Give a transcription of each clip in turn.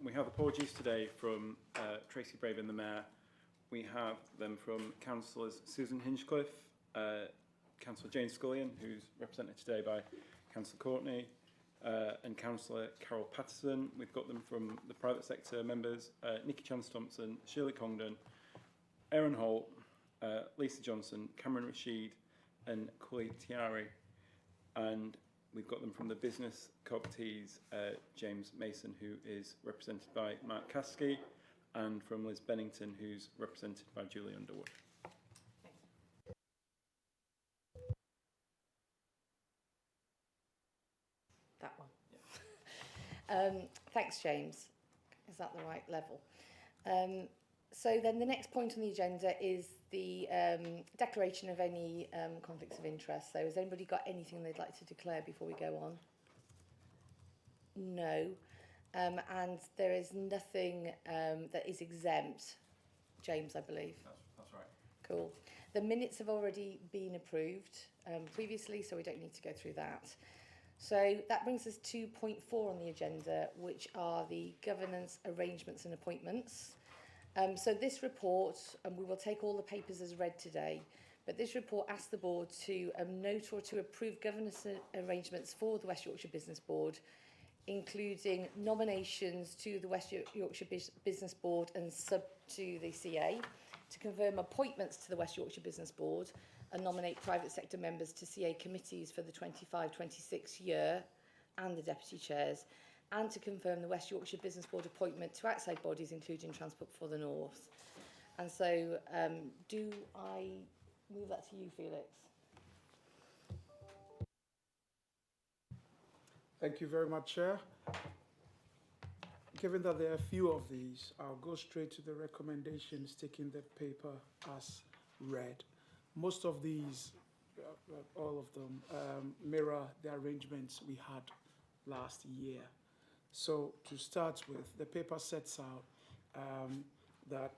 We have apologies today from Tracy Brave and the Mayor. We have them from Councillors Susan Hinchcliffe, Councillor Jane Scullion, who's represented today by Councillor Courtney, and Councillor Carol Patterson. We've got them from the private sector members, Nikki Chance-Thompson, Shirley Congdon, Aaron Holt, Lisa Johnson, Cameron Rashid, and Kuli Tiari. And we've got them from the business cooperatives, James Mason, who is represented by Mark Caskey, and from Liz Bennington, who's represented by Julie Underwood. That one. Yeah. Thanks, James. Is that the right level? So then the next point on the agenda is the declaration of any conflicts of interest. So has anybody got anything they'd like to declare before we go on? No. And there is nothing that is exempt, James, I believe. That's right. Cool. The minutes have already been approved previously, so we don't need to go through that. So that brings us to point 4 on the agenda, which are the governance arrangements and appointments. So this report, and we will take all the papers as read today, but this report asks the board to note or to approve governance arrangements for the West Yorkshire Business Board, including nominations to the West Yorkshire Business Board and sub to the CA, to confirm appointments to the West Yorkshire Business Board and nominate private sector members to CA committees for the 25-26 year and the deputy chairs, and to confirm the West Yorkshire Business Board appointment to outside bodies, including Transport for the North. And so, do I move that to you, Felix? Thank you very much, Chair. Given that there are a few of these, I'll go straight to the recommendations, taking the paper as read. Most of these, all of them, mirror the arrangements we had last year. So to start with, the paper sets out that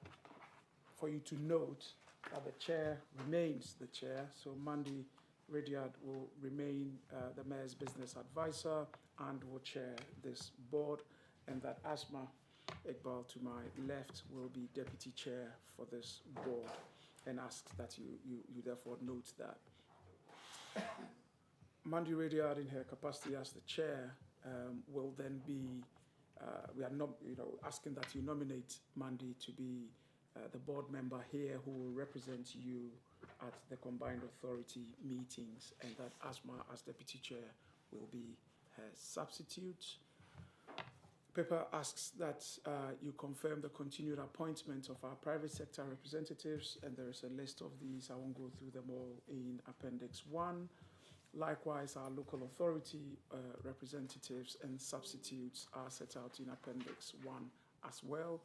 for you to note that the chair remains the chair. So Mandy Radiard will remain the Mayor's business advisor and will chair this board, and that Asma Iqbal to my left will be deputy chair for this board, and asks that you therefore note that. Mandy Radiard, in her capacity as the chair, will then be, we are not, asking that you nominate Mandy to be the board member here who will represent you at the combined authority meetings, and that Asma, as deputy chair, will be her substitute. Paper asks that you confirm the continued appointment of our private sector representatives, and there is a list of these. I won't go through them all in Appendix 1. Likewise, our local authority representatives and substitutes are set out in Appendix 1 as well,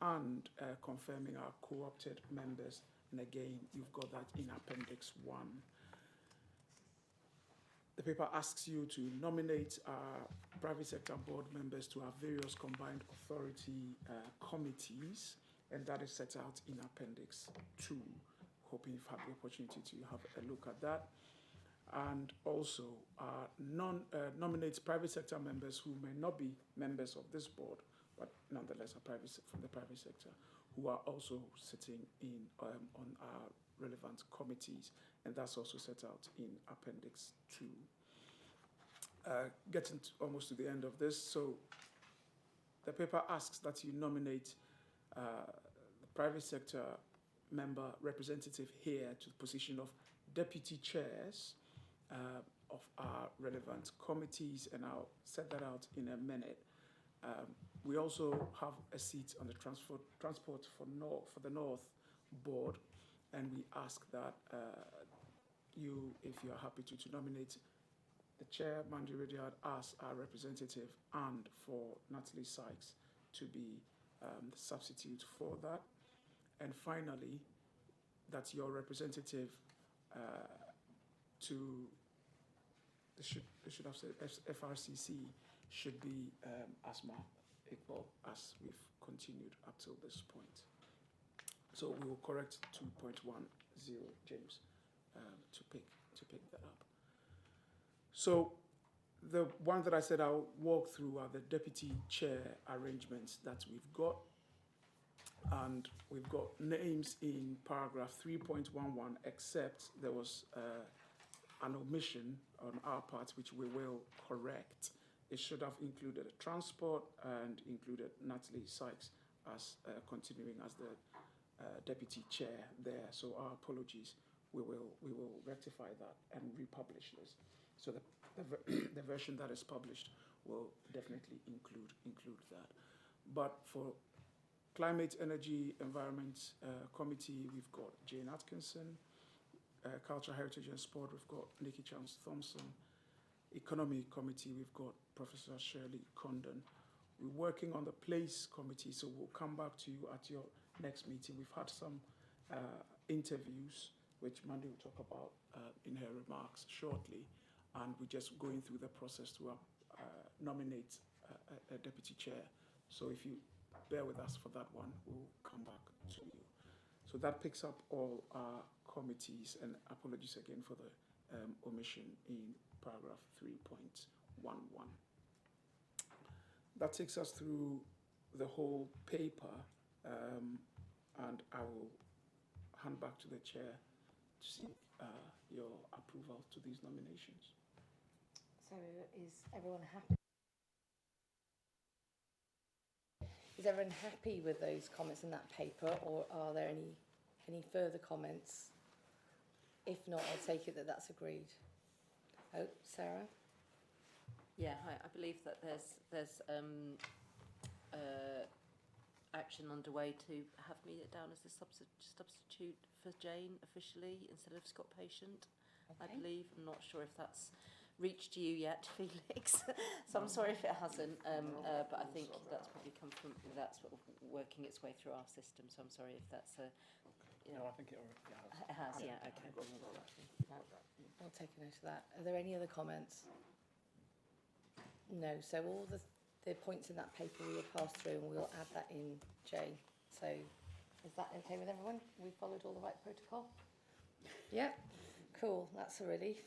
and confirming our co-opted members. And again, you've got that in Appendix 1. The paper asks you to nominate our private sector board members to our various combined authority committees, and that is set out in Appendix 2. Hoping you've had the opportunity to have a look at that. And also nominates private sector members who may not be members of this board, but nonetheless are from the private sector, who are also sitting in on our relevant committees, and that's also set out in Appendix 2. Getting almost to the end of this, so the paper asks that you nominate the private sector member representative here to the position of deputy chairs of our relevant committees, and I'll set that out in a minute. We also have a seat on the Transport for the North board, and we ask that you, if you are happy to nominate the chair, Mandy Radiard, as our representative, and for Natalie Sykes to be the substitute for that. And finally, that your representative to, they should have said FRCC, should be Asma Iqbal, as we've continued up till this point. So we will correct 2.10, James, to pick that up. So The one that I said I'll walk through are the deputy chair arrangements that we've got. And we've got names in paragraph 3.11, except there was an omission on our part, which we will correct. It should have included transport and included Natalie Sykes as continuing as the deputy chair there. So our apologies. We will rectify that and republish this. So the version that is published will definitely include that. But for Climate, Energy, Environment Committee, we've got Jane Atkinson. Culture, Heritage and Sport, we've got Nikki Chance-Thompson. Economy Committee, we've got Professor Shirley Condon. We're working on the Place Committee, so we'll come back to you at your next meeting. We've had some interviews, which Mandy will talk about in her remarks shortly, and we're just going through the process to nominate a deputy chair. So if you bear with us for that one, we'll come back to you. So that picks up all our committees, and apologies again for the omission in paragraph 3.11. That takes us through the whole paper, and I will hand back to the chair to seek your approval to these nominations. So is everyone happy? Is everyone happy with those comments in that paper, or are there any further comments? If not, I'll take it that that's agreed. Oh, Sarah? Yeah, I believe that there's action underway to have me down as the substitute for Jane officially instead of Scott Patient. Okay. I believe. I'm not sure if that's reached you yet, Felix. So I'm sorry if it hasn't, but I think that's probably come from that's sort of working its way through our system. So I'm sorry if that's a. No, I think it already has. It has, yeah. Okay. I'll take a note of that. Are there any other comments? No. So all the points in that paper we will pass through, and we'll add that in, Jane. So is that okay with everyone? We followed all the right protocol? Yep. Cool. That's a relief.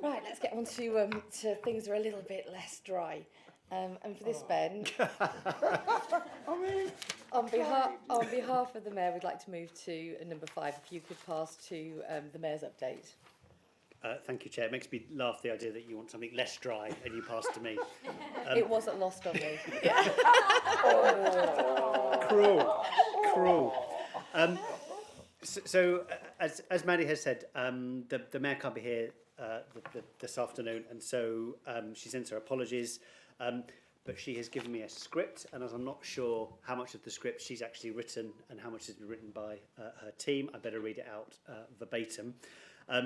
Right, let's get on to things that are a little bit less dry. And for this, Ben, on behalf of the Mayor, we'd like to move to number 5. If you could pass to the Mayor's update. Thank you, Chair. It makes me laugh, the idea that you want something less dry and you pass to me. It wasn't lost on me. Cruel. As Maddie has said, the Mayor can't be here this afternoon, and so she sends her apologies. But she has given me a script, and as I'm not sure how much of the script she's actually written and how much has been written by her team, I better read it out verbatim.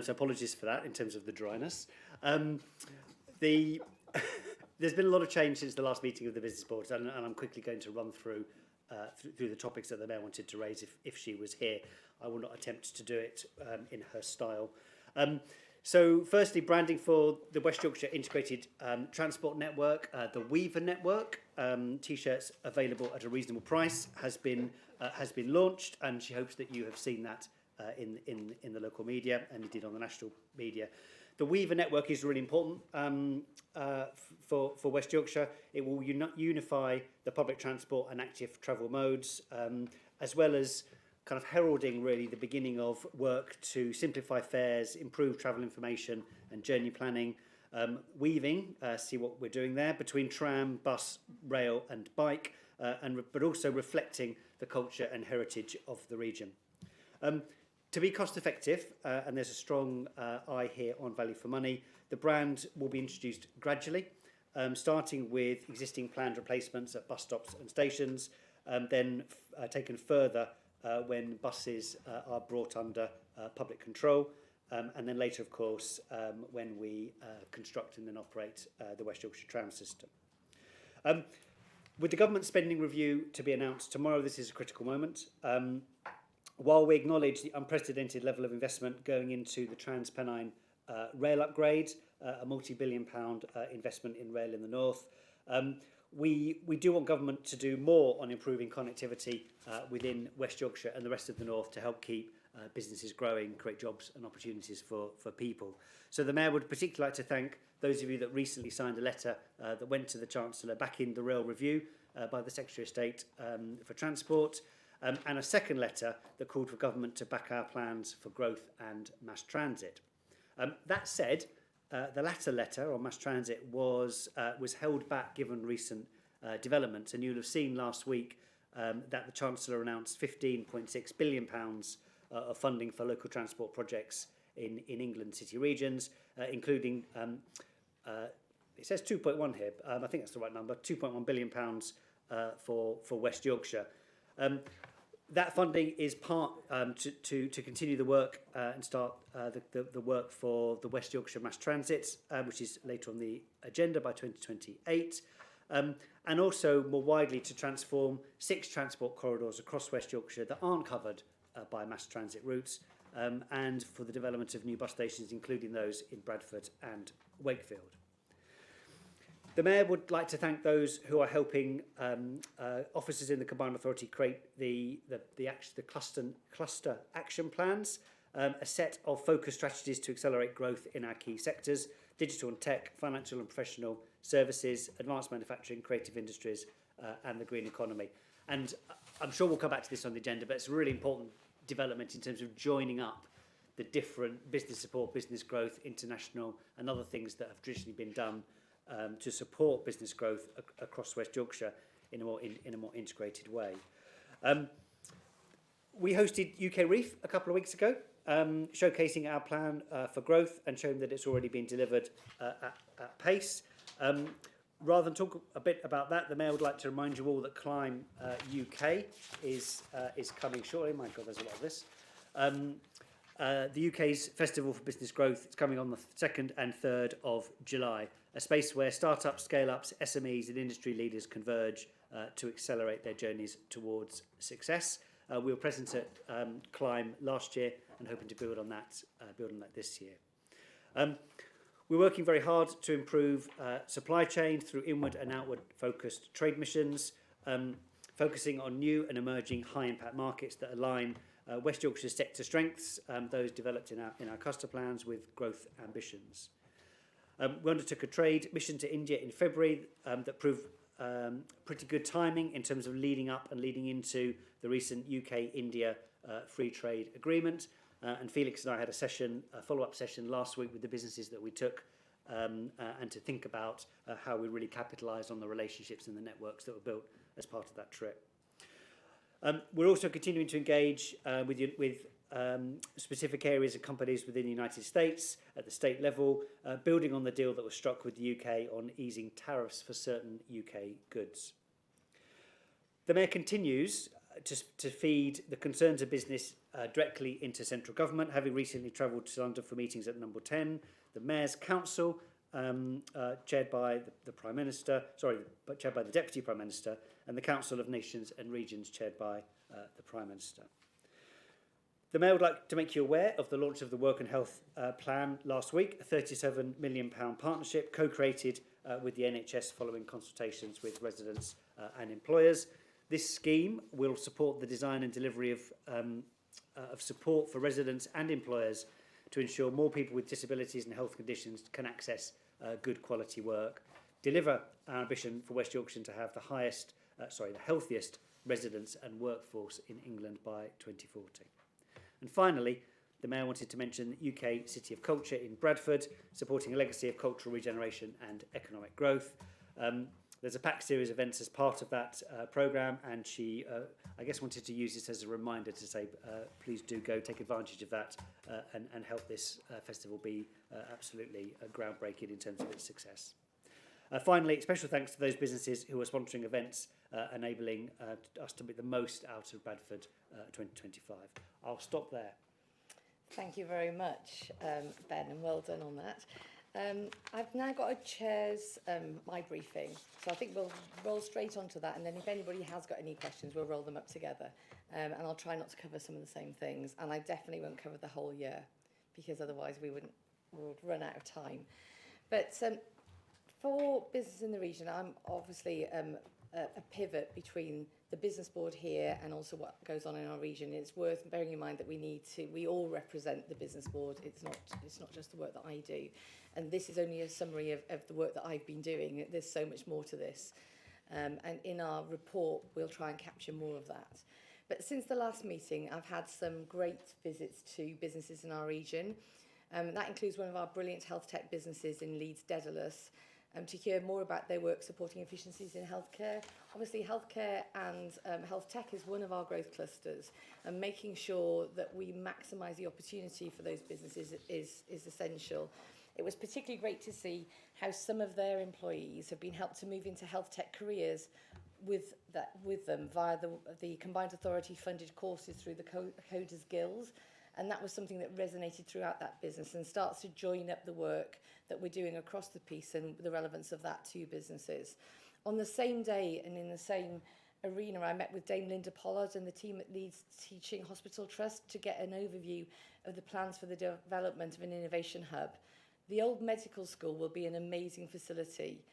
So apologies for that in terms of the dryness. There's been a lot of change since the last meeting of the business board, and I'm quickly going to run through the topics that the Mayor wanted to raise if she was here. I will not attempt to do it in her style. So firstly, branding for the West Yorkshire Integrated Transport Network, the Weaver Network. T-shirts available at a reasonable price has been launched, and she hopes that you have seen that in the local media and indeed on the national media. The Weaver Network is really important for West Yorkshire. It will unify the public transport and active travel modes, as well as kind of heralding really the beginning of work to simplify fares, improve travel information and journey planning, weaving, see what we're doing there, between tram, bus, rail and bike, but also reflecting the culture and heritage of the region. To be cost effective, and there's a strong eye here on value for money, the brand will be introduced gradually, starting with existing planned replacements at bus stops and stations, then taken further when buses are brought under public control, and then later, of course, when we construct and then operate the West Yorkshire tram system. With the government spending review to be announced tomorrow, this is a critical moment. While we acknowledge the unprecedented level of investment going into the Trans-Pennine rail upgrade, a multi-billion-pound investment in rail in the north, we do want government to do more on improving connectivity within West Yorkshire and the rest of the north to help keep businesses growing, create jobs and opportunities for people. So the Mayor would particularly like to thank those of you that recently signed a letter that went to the Chancellor backing the rail review by the Secretary of State for Transport, and a second letter that called for government to back our plans for growth and mass transit. That said, the latter letter on mass transit was held back given recent developments, and you'll have seen last week that the Chancellor announced £15.6 billion of funding for local transport projects in England city regions, including, it says 2.1 here, I think that's the right number, £2.1 billion for West Yorkshire. That funding is part to continue the work and start the work for the West Yorkshire Mass Transit, which is later on the agenda by 2028. And also more widely to transform 6 transport corridors across West Yorkshire that aren't covered by mass transit routes, and for the development of new bus stations, including those in Bradford and Wakefield. The Mayor would like to thank those who are helping officers in the Combined Authority create the cluster action plans, a set of focused strategies to accelerate growth in our key sectors: digital and tech, financial and professional services, advanced manufacturing, creative industries, and the green economy. And I'm sure we'll come back to this on the agenda, but it's a really important development in terms of joining up the different business support, business growth, international, and other things that have traditionally been done to support business growth across West Yorkshire in a more integrated way. We hosted UK Reef a couple of weeks ago, showcasing our plan for growth and showing that it's already been delivered at pace. Rather than talk a bit about that, the Mayor would like to remind you all that Climb UK is coming shortly. My God, there's a lot of this. The UK's Festival for Business Growth is coming on the 2nd and 3rd of July, a space where startups, scale-ups, SMEs and industry leaders converge to accelerate their journeys towards success. We were present at Climb last year and hoping to build on that this year. We're working very hard to improve supply chain through inward and outward focused trade missions, focusing on new and emerging high-impact markets that align West Yorkshire's sector strengths, those developed in our cluster plans, with growth ambitions. We undertook a trade mission to India in February that proved pretty good timing in terms of leading up and leading into the recent UK-India free trade agreement. And Felix and I had a follow-up session last week with the businesses that we took and to think about how we really capitalise on the relationships and the networks that were built as part of that trip. We're also continuing to engage with specific areas and companies within the United States at the state level, building on the deal that was struck with the UK on easing tariffs for certain UK goods. The Mayor continues to feed the concerns of business directly into central government, having recently travelled to London for meetings at Number 10, the Mayor's Council, chaired by the Prime Minister, chaired by the Deputy Prime Minister, and the Council of Nations and Regions, chaired by the Prime Minister. The Mayor would like to make you aware of the launch of the Work and Health Plan last week, a £37 million partnership co-created with the NHS following consultations with residents and employers. This scheme will support the design and delivery of support for residents and employers to ensure more people with disabilities and health conditions can access good quality work, deliver our ambition for West Yorkshire to have the healthiest residents and workforce in England by 2040. And finally, the Mayor wanted to mention the UK City of Culture in Bradford, supporting a legacy of cultural regeneration and economic growth. There's a packed series of events as part of that programme, and she, I guess, wanted to use this as a reminder to say, please do go take advantage of that and help this festival be absolutely groundbreaking in terms of its success. Finally, special thanks to those businesses who are sponsoring events, enabling us to make the most out of Bradford 2025. I'll stop there. Thank you very much, Ben, and well done on that. I've now got a chair's my briefing, so I think we'll roll straight onto that, and then if anybody has got any questions, we'll roll them up together. And I'll try not to cover some of the same things, and I definitely won't cover the whole year, because otherwise we would run out of time. But For business in the region, I'm obviously a pivot between the business board here and also what goes on in our region. It's worth bearing in mind that we all represent the business board. It's not just the work that I do. And this is only a summary of the work that I've been doing. There's so much more to this. And in our report, we'll try and capture more of that. But since the last meeting, I've had some great visits to businesses in our region. That includes one of our brilliant health tech businesses in Leeds, Daedalus, to hear more about their work supporting efficiencies in healthcare. Obviously, healthcare and health tech is one of our growth clusters, and making sure that we maximise the opportunity for those businesses is essential. It was particularly great to see how some of their employees have been helped to move into health tech careers with them via the Combined Authority funded courses through the Coders Guilds. And that was something that resonated throughout that business and starts to join up the work that we're doing across the piece and the relevance of that to businesses. On the same day and in the same arena, I met with Dame Linda Pollard and the team at Leeds Teaching Hospital Trust to get an overview of the plans for the development of an innovation hub. The old medical school will be an amazing facility,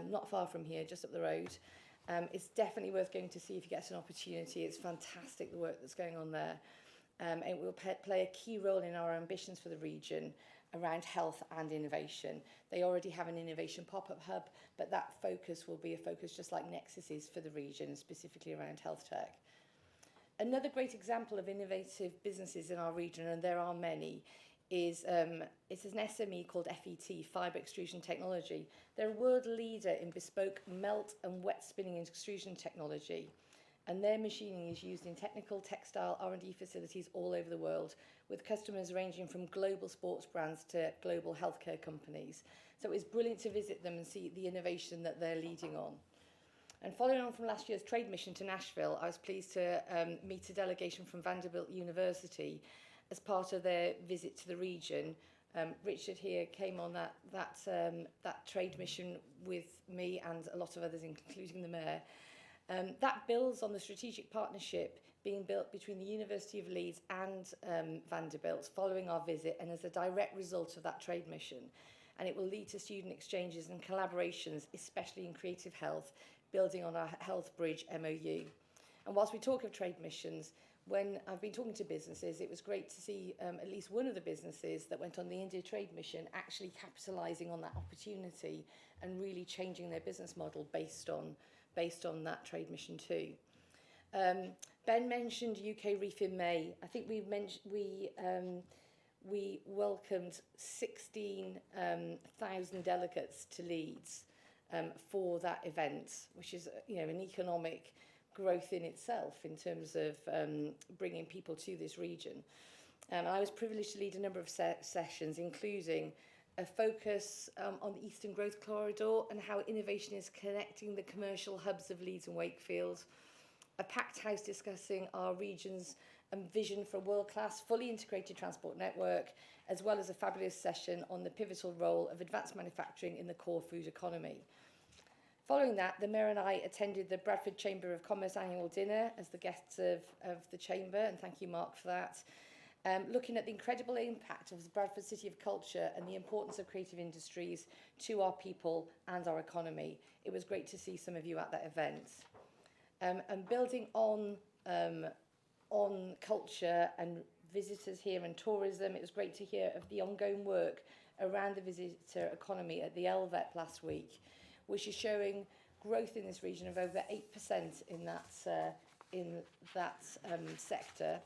not far from here, just up the road. It's definitely worth going to see if you get an opportunity. It's fantastic, the work that's going on there. It will play a key role in our ambitions for the region around health and innovation. They already have an innovation pop-up hub, but that focus will be a focus just like Nexus is for the region, specifically around health tech. Another great example of innovative businesses in our region, and there are many, is it's an SME called FET, Fibre Extrusion Technology. They're a world leader in bespoke melt and wet spinning extrusion technology. And their machining is used in technical textile R&D facilities all over the world, with customers ranging from global sports brands to global healthcare companies. So it was brilliant to visit them and see the innovation that they're leading on. And following on from last year's trade mission to Nashville, I was pleased to meet a delegation from Vanderbilt University as part of their visit to the region. Richard here came on that trade mission with me and a lot of others, including the mayor. That builds on the strategic partnership being built between the University of Leeds and Vanderbilt following our visit, and as a direct result of that trade mission. And it will lead to student exchanges and collaborations, especially in creative health, building on our Health Bridge MOU. And whilst we talk of trade missions, when I've been talking to businesses, it was great to see at least one of the businesses that went on the India trade mission actually capitalising on that opportunity and really changing their business model based on that trade mission too. Ben mentioned UK Reef in May. I think we welcomed 16,000 delegates to Leeds for that event, which is an economic growth in itself in terms of bringing people to this region. I was privileged to lead a number of sessions, including a focus on the Eastern Growth Corridor and how innovation is connecting the commercial hubs of Leeds and Wakefield, a packed house discussing our region's vision for a world-class, fully integrated transport network, as well as a fabulous session on the pivotal role of advanced manufacturing in the core food economy. Following that, the Mayor and I attended the Bradford Chamber of Commerce annual dinner as the guests of the Chamber, and thank you, Mark, for that. Looking at the incredible impact of the Bradford City of Culture and the importance of creative industries to our people and our economy. It was great to see some of you at that event. And building on culture and visitors here and tourism, it was great to hear of the ongoing work around the visitor economy at the LVET last week, which is showing growth in this region of over 8% in that sector.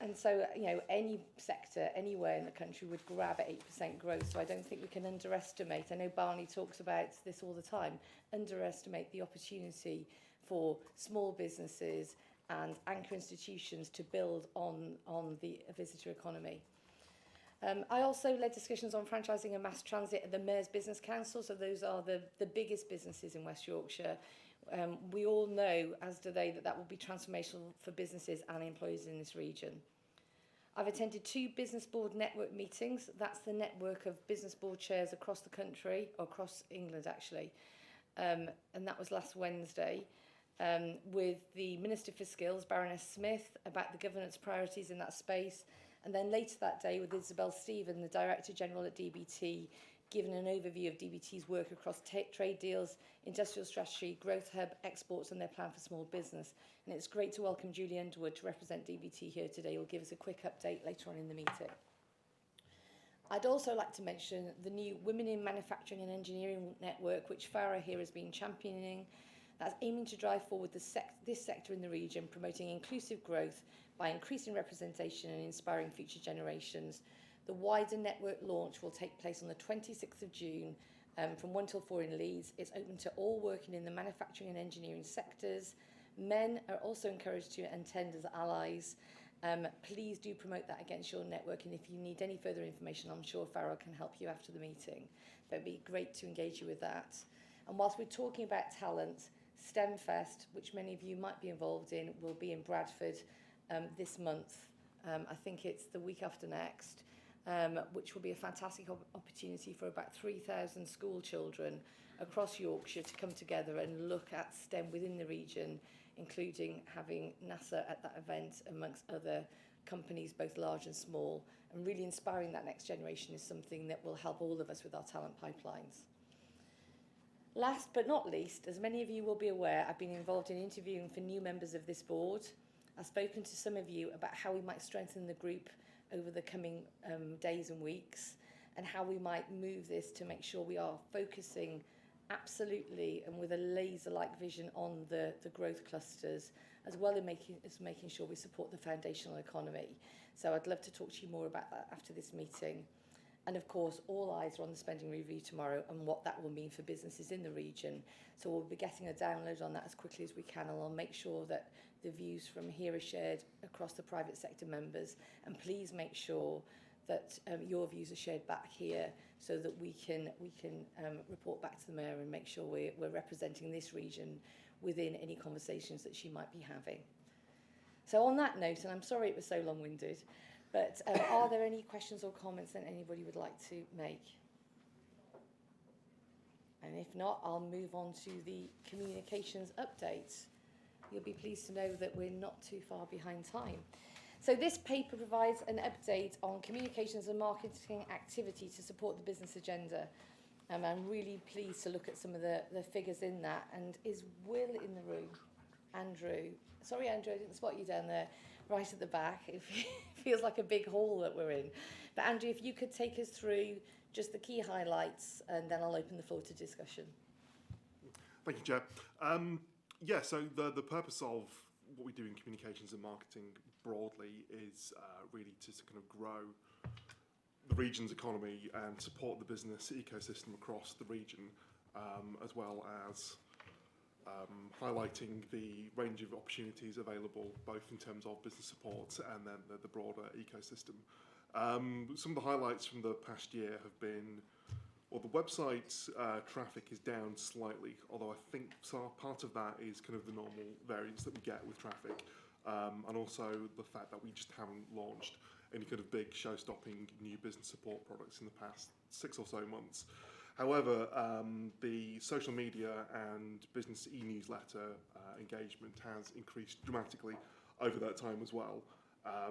And so, any sector anywhere in the country would grab at 8% growth. So I don't think we can underestimate. I know Barney talks about this all the time. Underestimate the opportunity for small businesses and anchor institutions to build on the visitor economy. I also led discussions on franchising and mass transit at the Mayor's Business Council. So those are the biggest businesses in West Yorkshire. We all know, as do they, that will be transformational for businesses and employees in this region. I've attended 2 business board network meetings. That's the network of business board chairs across the country, or across England actually. And that was last Wednesday, with the Minister for Skills, Baroness Smith, about the governance priorities in that space. And then later that day with Isabel Stephen, the Director General at DBT, given an overview of DBT's work across trade deals, industrial strategy, growth hub, exports and their plan for small business. And it's great to welcome Julie Underwood to represent DBT here today. Who'll give us a quick update later on in the meeting. I'd also like to mention the new Women in Manufacturing and Engineering network, which Farah here has been championing. That's aiming to drive forward this sector in the region, promoting inclusive growth by increasing representation and inspiring future generations. The wider network launch will take place on the 26th of June from 1 till 4 in Leeds. It's open to all working in the manufacturing and engineering sectors. Men are also encouraged to attend as allies. Please do promote that against your network, and if you need any further information, I'm sure Farah can help you after the meeting. But it'd be great to engage you with that. And whilst we're talking about talent, STEM Fest, which many of you might be involved in, will be in Bradford this month. I think it's the week after next, which will be a fantastic opportunity for about 3,000 school children across Yorkshire to come together and look at STEM within the region, including having NASA at that event amongst other companies, both large and small, and really inspiring that next generation is something that will help all of us with our talent pipelines. Last but not least, as many of you will be aware, I've been involved in interviewing for new members of this board. I've spoken to some of you about how we might strengthen the group over the coming days and weeks, and how we might move this to make sure we are focusing absolutely and with a laser-like vision on the growth clusters, as well as making sure we support the foundational economy. So I'd love to talk to you more about that after this meeting. And of course, all eyes are on the spending review tomorrow and what that will mean for businesses in the region. So we'll be getting a download on that as quickly as we can, and I'll make sure that the views from here are shared across the private sector members. And please make sure that your views are shared back here, so that we can report back to the Mayor and make sure we're representing this region within any conversations that she might be having. So on that note, and I'm sorry it was so long-winded, but are there any questions or comments that anybody would like to make? And if not, I'll move on to the communications update. You'll be pleased to know that we're not too far behind time. So this paper provides an update on communications and marketing activity to support the business agenda. I'm really pleased to look at some of the figures in that. And is Will in the room? Andrew. Sorry, Andrew, I didn't spot you down there, right at the back. It feels like a big hall that we're in. But Andrew, if you could take us through just the key highlights, and then I'll open the floor to discussion. Thank you, Chair. So the purpose of what we do in communications and marketing broadly is really to kind of grow the region's economy and support the business ecosystem across the region, as well as highlighting the range of opportunities available, both in terms of business support and then the broader ecosystem. Some of the highlights from the past year have been, well, the website traffic is down slightly, although I think part of that is kind of the normal variance that we get with traffic, and also the fact that we just haven't launched any kind of big show-stopping new business support products in the past 6 or so months. However, the social media and business e-newsletter engagement has increased dramatically over that time as well.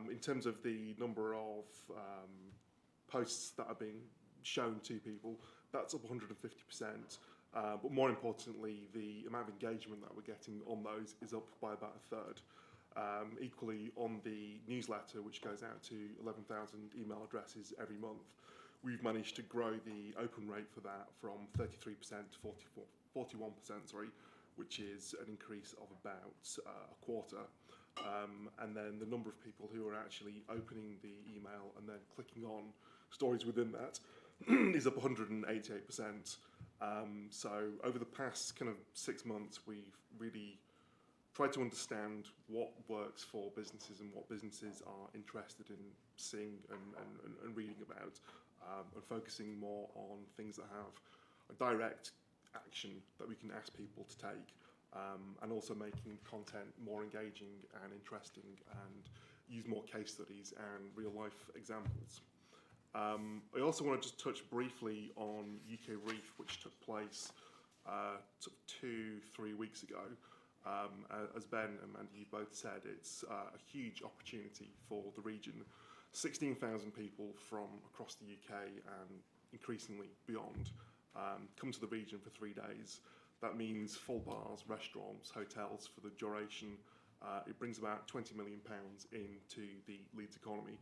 In terms of the number of posts that are being shown to people, that's up 150%. But more importantly, the amount of engagement that we're getting on those is up by about a third. Equally, on the newsletter, which goes out to 11,000 email addresses every month, we've managed to grow the open rate for that from 33% to 41%, which is an increase of about a quarter. And then the number of people who are actually opening the email and then clicking on stories within that is up 188%. So over the past kind of 6 months, we've really tried to understand what works for businesses and what businesses are interested in seeing and reading about, and focusing more on things that have a direct action that we can ask people to take, and also making content more engaging and interesting and use more case studies and real life examples. I also want to just touch briefly on UK Reef, which took place sort of 2-3 weeks ago. As Ben and Mandy, you both said, it's a huge opportunity for the region. 16,000 people from across the UK and increasingly beyond, come to the region for 3 days. That means full bars, restaurants, hotels for the duration. It brings about £20 million into the Leeds economy.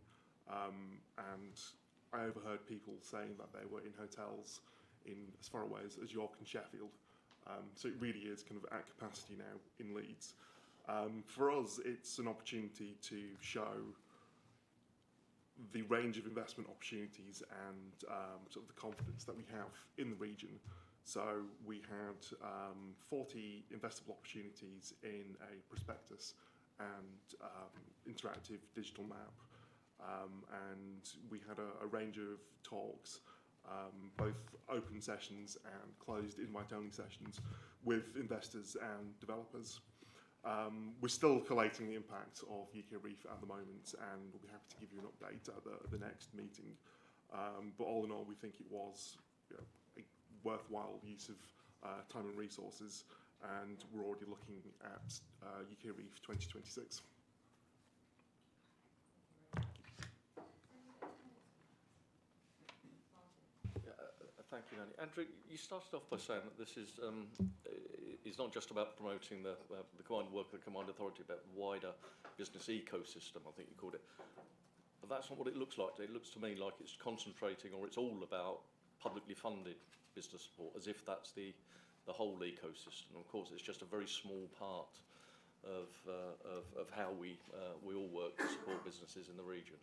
And I overheard people saying that they were in hotels in as far away as York and Sheffield. So it really is kind of at capacity now in Leeds. For us, it's an opportunity to show the range of investment opportunities and sort of the confidence that we have in the region. So we had 40 investable opportunities in a prospectus and interactive digital map. And we had a range of talks, both open sessions and closed invite-only sessions with investors and developers. We're still collating the impact of UK Reef at the moment, and we'll be happy to give you an update at the next meeting. But all in all, we think it was a worthwhile use of time and resources, and we're already looking at UK Reef 2026. Thank you, Nanny. Andrew, you started off by saying that this is not just about promoting the combined work of the Combined Authority, but wider business ecosystem, I think you called it. But that's not what it looks like. It looks to me like it's concentrating, or it's all about publicly funded business support, as if that's the whole ecosystem. Of course, it's just a very small part of how we all work to support businesses in the region.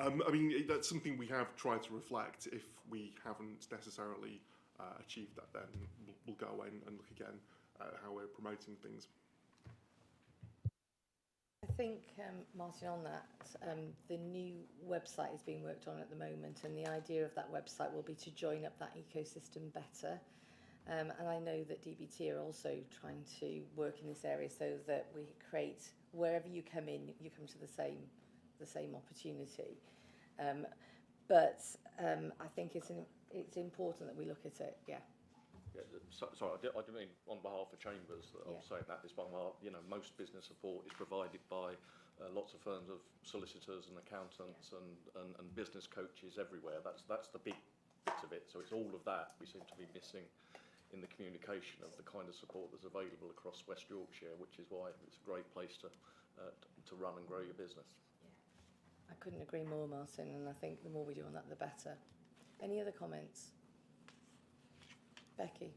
I mean, that's something we have tried to reflect. If we haven't necessarily achieved that, then we'll go away and look again at how we're promoting things. I think, Martin, on that, the new website is being worked on at the moment, and the idea of that website will be to join up that ecosystem better. And I know that DBT are also trying to work in this area so that we create, wherever you come in, you come to the same opportunity. But I think it's important that we look at it. Yeah. Sorry, I didn't mean on behalf of Chambers that I was saying that. It's on behalf, most business support is provided by lots of firms of solicitors and accountants and business coaches everywhere. That's the big bit of it. So it's all of that we seem to be missing in the communication of the kind of support that's available across West Yorkshire, which is why it's a great place to run and grow your business. I couldn't agree more, Martin, and I think the more we do on that, the better. Any other comments? Becky?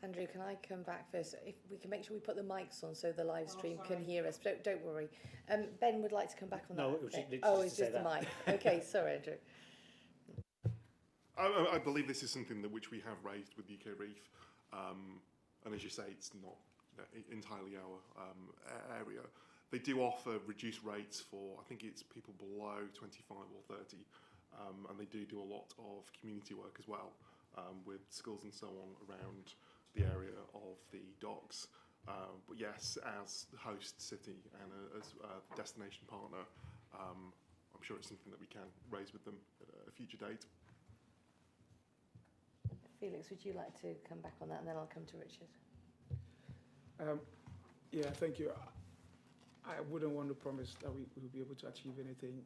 Andrew, can I come back first? If we can make sure we put the mics on so the live stream can hear us. Don't worry. Ben would like to come back on that. No, it was just it's to say just the that. mic. Okay, sorry, Andrew. I believe this is something which we have raised with UK Reef, and as you say, it's not entirely our area. They do offer reduced rates for, I think it's people below 25 or 30, and they do a lot of community work as well, with schools and so on around the area of the docks. But yes, as the host city and as a destination partner, I'm sure it's something that we can raise with them at a future date. Felix, would you like to come back on that, and then I'll come to Richard? Yeah, thank you. I wouldn't want to promise that we will be able to achieve anything.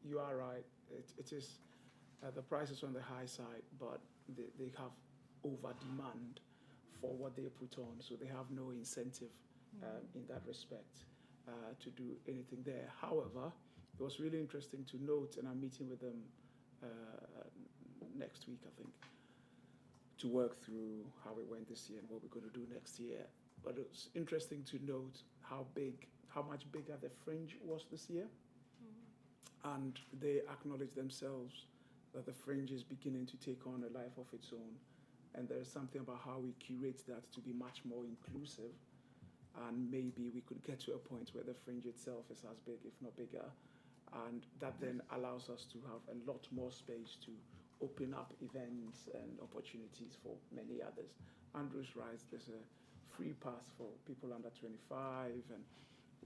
You are right. It is the price is on the high side, but they have over demand for what they put on, so they have no incentive in that respect to do anything there. However, it was really interesting to note, and I'm meeting with them next week, I think, to work through how it went this year and what we're going to do next year. But it was interesting to note how much bigger the fringe was this year. And they acknowledge themselves that the fringe is beginning to take on a life of its own. And there's something about how we curate that to be much more inclusive. And maybe we could get to a point where the fringe itself is as big, if not bigger. And that then allows us to have a lot more space to open up events and opportunities for many others. Andrew's right, there's a free pass for people under 25, and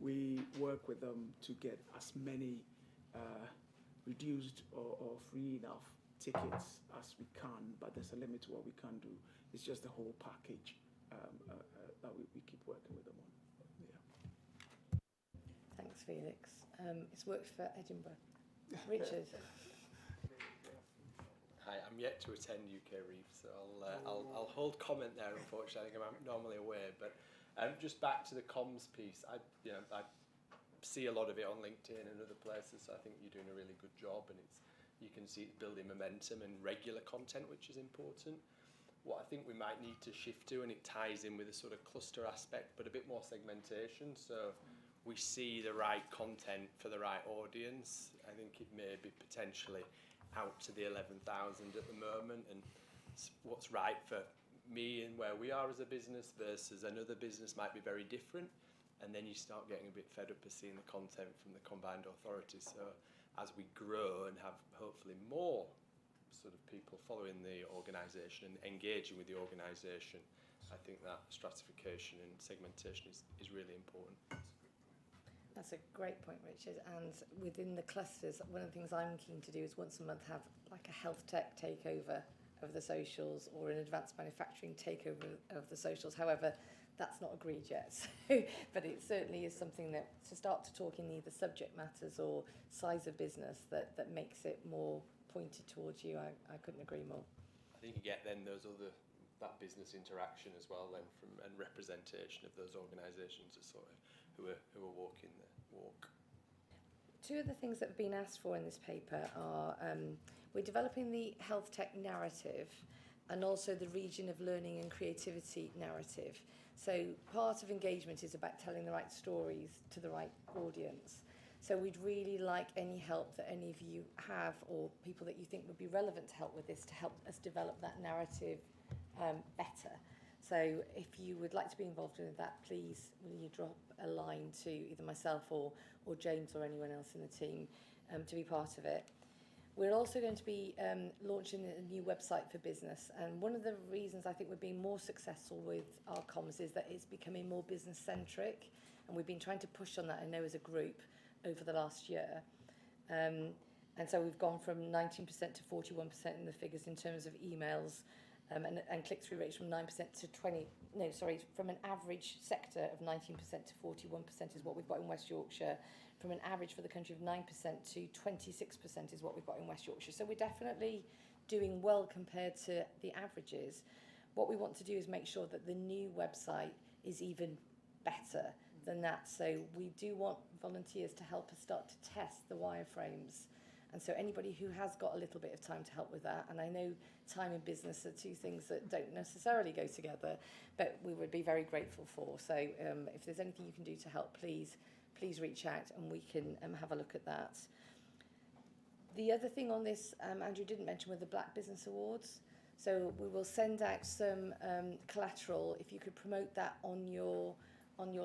we work with them to get as many reduced or free enough tickets as we can, but there's a limit to what we can do. It's just the whole package that we keep working with them on. Yeah. Thanks, Felix. It's worked for Edinburgh. Richard. Hi, I'm yet to attend UK Reef, so I'll hold comment there. Unfortunately, I think I'm normally away. But just back to the comms piece, I see a lot of it on LinkedIn and other places. So I think you're doing a really good job, and you can see it's building momentum and regular content, which is important. What I think we might need to shift to, and it ties in with a sort of cluster aspect, but a bit more segmentation. So we see the right content for the right audience. I think it may be potentially out to the 11,000 at the moment, and what's right for me and where we are as a business versus another business might be very different. And then you start getting a bit fed up of seeing the content from the combined authorities. So as we grow and have hopefully more sort of people following the organisation and engaging with the organisation, I think that stratification and segmentation is really important. That's a great point, Richard. And within the clusters, one of the things I'm keen to do is once a month have like a health tech takeover of the socials or an advanced manufacturing takeover of the socials. However, that's not agreed yet. So, but it certainly is something that to start to talk in either subject matters or size of business that makes it more pointed towards you. I couldn't agree more. I think you get then that business interaction as well then and representation of those organisations as sort of who are walking the walk. Two of the things that have been asked for in this paper are we're developing the health tech narrative and also the region of learning and creativity narrative. So part of engagement is about telling the right stories to the right audience. So we'd really like any help that any of you have or people that you think would be relevant to help with this to help us develop that narrative better. So if you would like to be involved in that, please will you drop a line to either myself or James or anyone else in the team to be part of it. We're also going to be launching a new website for business, and one of the reasons I think we're being more successful with our comms is that it's becoming more business centric, and we've been trying to push on that, I know, as a group over the last year. And so we've gone from 19% to 41% in the figures in terms of emails, and click-through rates from 9% to from an average sector of 19% to 41% is what we've got in West Yorkshire. From an average for the country of 9% to 26% is what we've got in West Yorkshire. So we're definitely doing well compared to the averages. What we want to do is make sure that the new website is even better than that. So we do want volunteers to help us start to test the wireframes. And so anybody who has got a little bit of time to help with that, and I know time and business are two things that don't necessarily go together, but we would be very grateful for. So if there's anything you can do to help, please reach out and we can have a look at that. The other thing on this, Andrew didn't mention, were the Black Business Awards. So we will send out some collateral. If you could promote that on your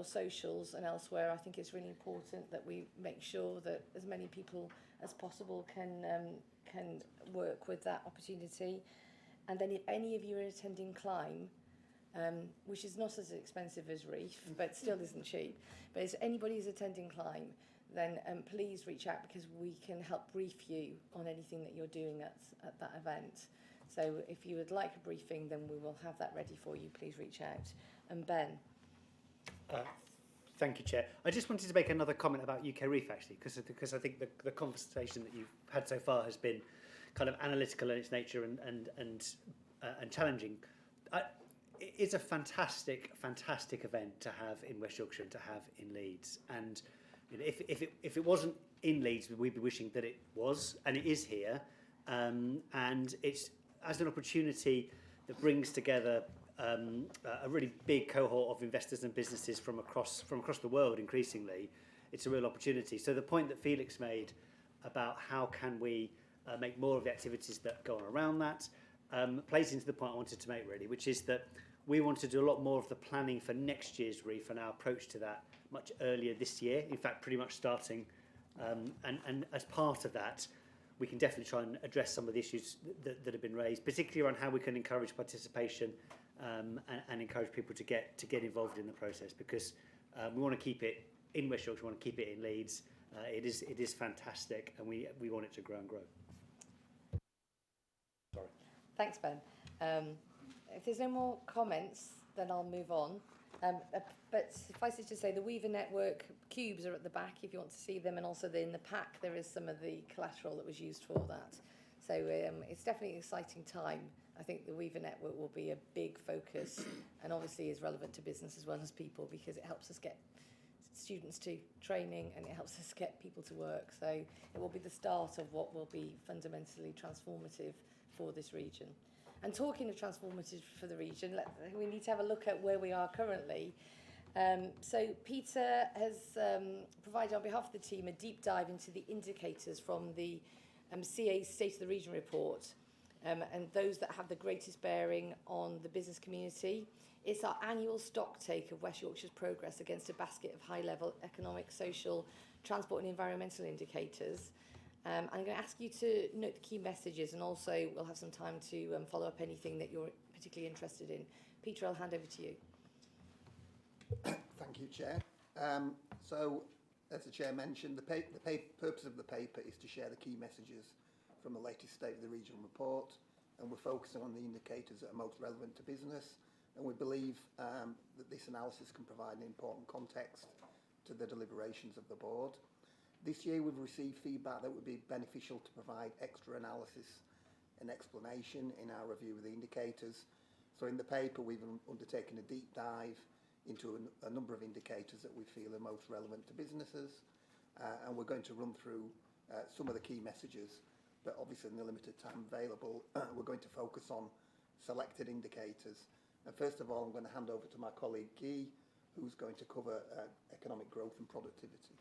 socials and elsewhere, I think it's really important that we make sure that as many people as possible can work with that opportunity. And then if any of you are attending Climb, which is not as expensive as Reef, but still isn't cheap, but if anybody is attending Climb, then please reach out because we can help brief you on anything that you're doing at that event. So if you would like a briefing, then we will have that ready for you. Please reach out. And Ben. Thank you, Chair. I just wanted to make another comment about UK Reef, actually, because I think the conversation that you've had so far has been kind of analytical in its nature and challenging. it is a fantastic event to have in West Yorkshire and to have in Leeds. And you know, if it wasn't in Leeds, we'd be wishing that it was, and it is here. And it's as an opportunity that brings together a really big cohort of investors and businesses from across the world. Increasingly, it's a real opportunity. So the point that Felix made about how can we make more of the activities that go on around that plays into the point I wanted to make, really, which is that we want to do a lot more of the planning for next year's reef and our approach to that much earlier this year. In fact, pretty much starting. And as part of that, we can definitely try and address some of the issues that have been raised, particularly around how we can encourage participation and encourage people to get involved in the process, because we want to keep it in West Yorkshire, we want to keep it in Leeds. It is fantastic, and we want it to grow and grow. Sorry. Thanks, Ben. If there's no more comments, then I'll move on. But suffice it to say, the Weaver Network cubes are at the back if you want to see them, and also in the pack there is some of the collateral that was used for that. So it's definitely an exciting time. I think the Weaver Network will be a big focus, and obviously is relevant to business as well as people, because it helps us get students to training and it helps us get people to work. So it will be the start of what will be fundamentally transformative for this region. And talking of transformative for the region, we need to have a look at where we are currently. So Peter has provided on behalf of the team a deep dive into the indicators from the CA's State of the Region report, and those that have the greatest bearing on the business community. It's our annual stock take of West Yorkshire's progress against a basket of high-level economic, social, transport and environmental indicators. I'm going to ask you to note the key messages, and also we'll have some time to follow up anything that you're particularly interested in. Peter, I'll hand over to you. Thank you, Chair. So, as the Chair mentioned, the purpose of the paper is to share the key messages from the latest State of the Region report, and we're focusing on the indicators that are most relevant to business, and we believe that this analysis can provide an important context to the deliberations of the board. This year we've received feedback that would be beneficial to provide extra analysis and explanation in our review of the indicators. So in the paper we've undertaken a deep dive into a number of indicators that we feel are most relevant to businesses, and we're going to run through some of the key messages, but obviously in the limited time available we're going to focus on selected indicators. And first of all, I'm going to hand over to my colleague Guy, who's going to cover economic growth and productivity.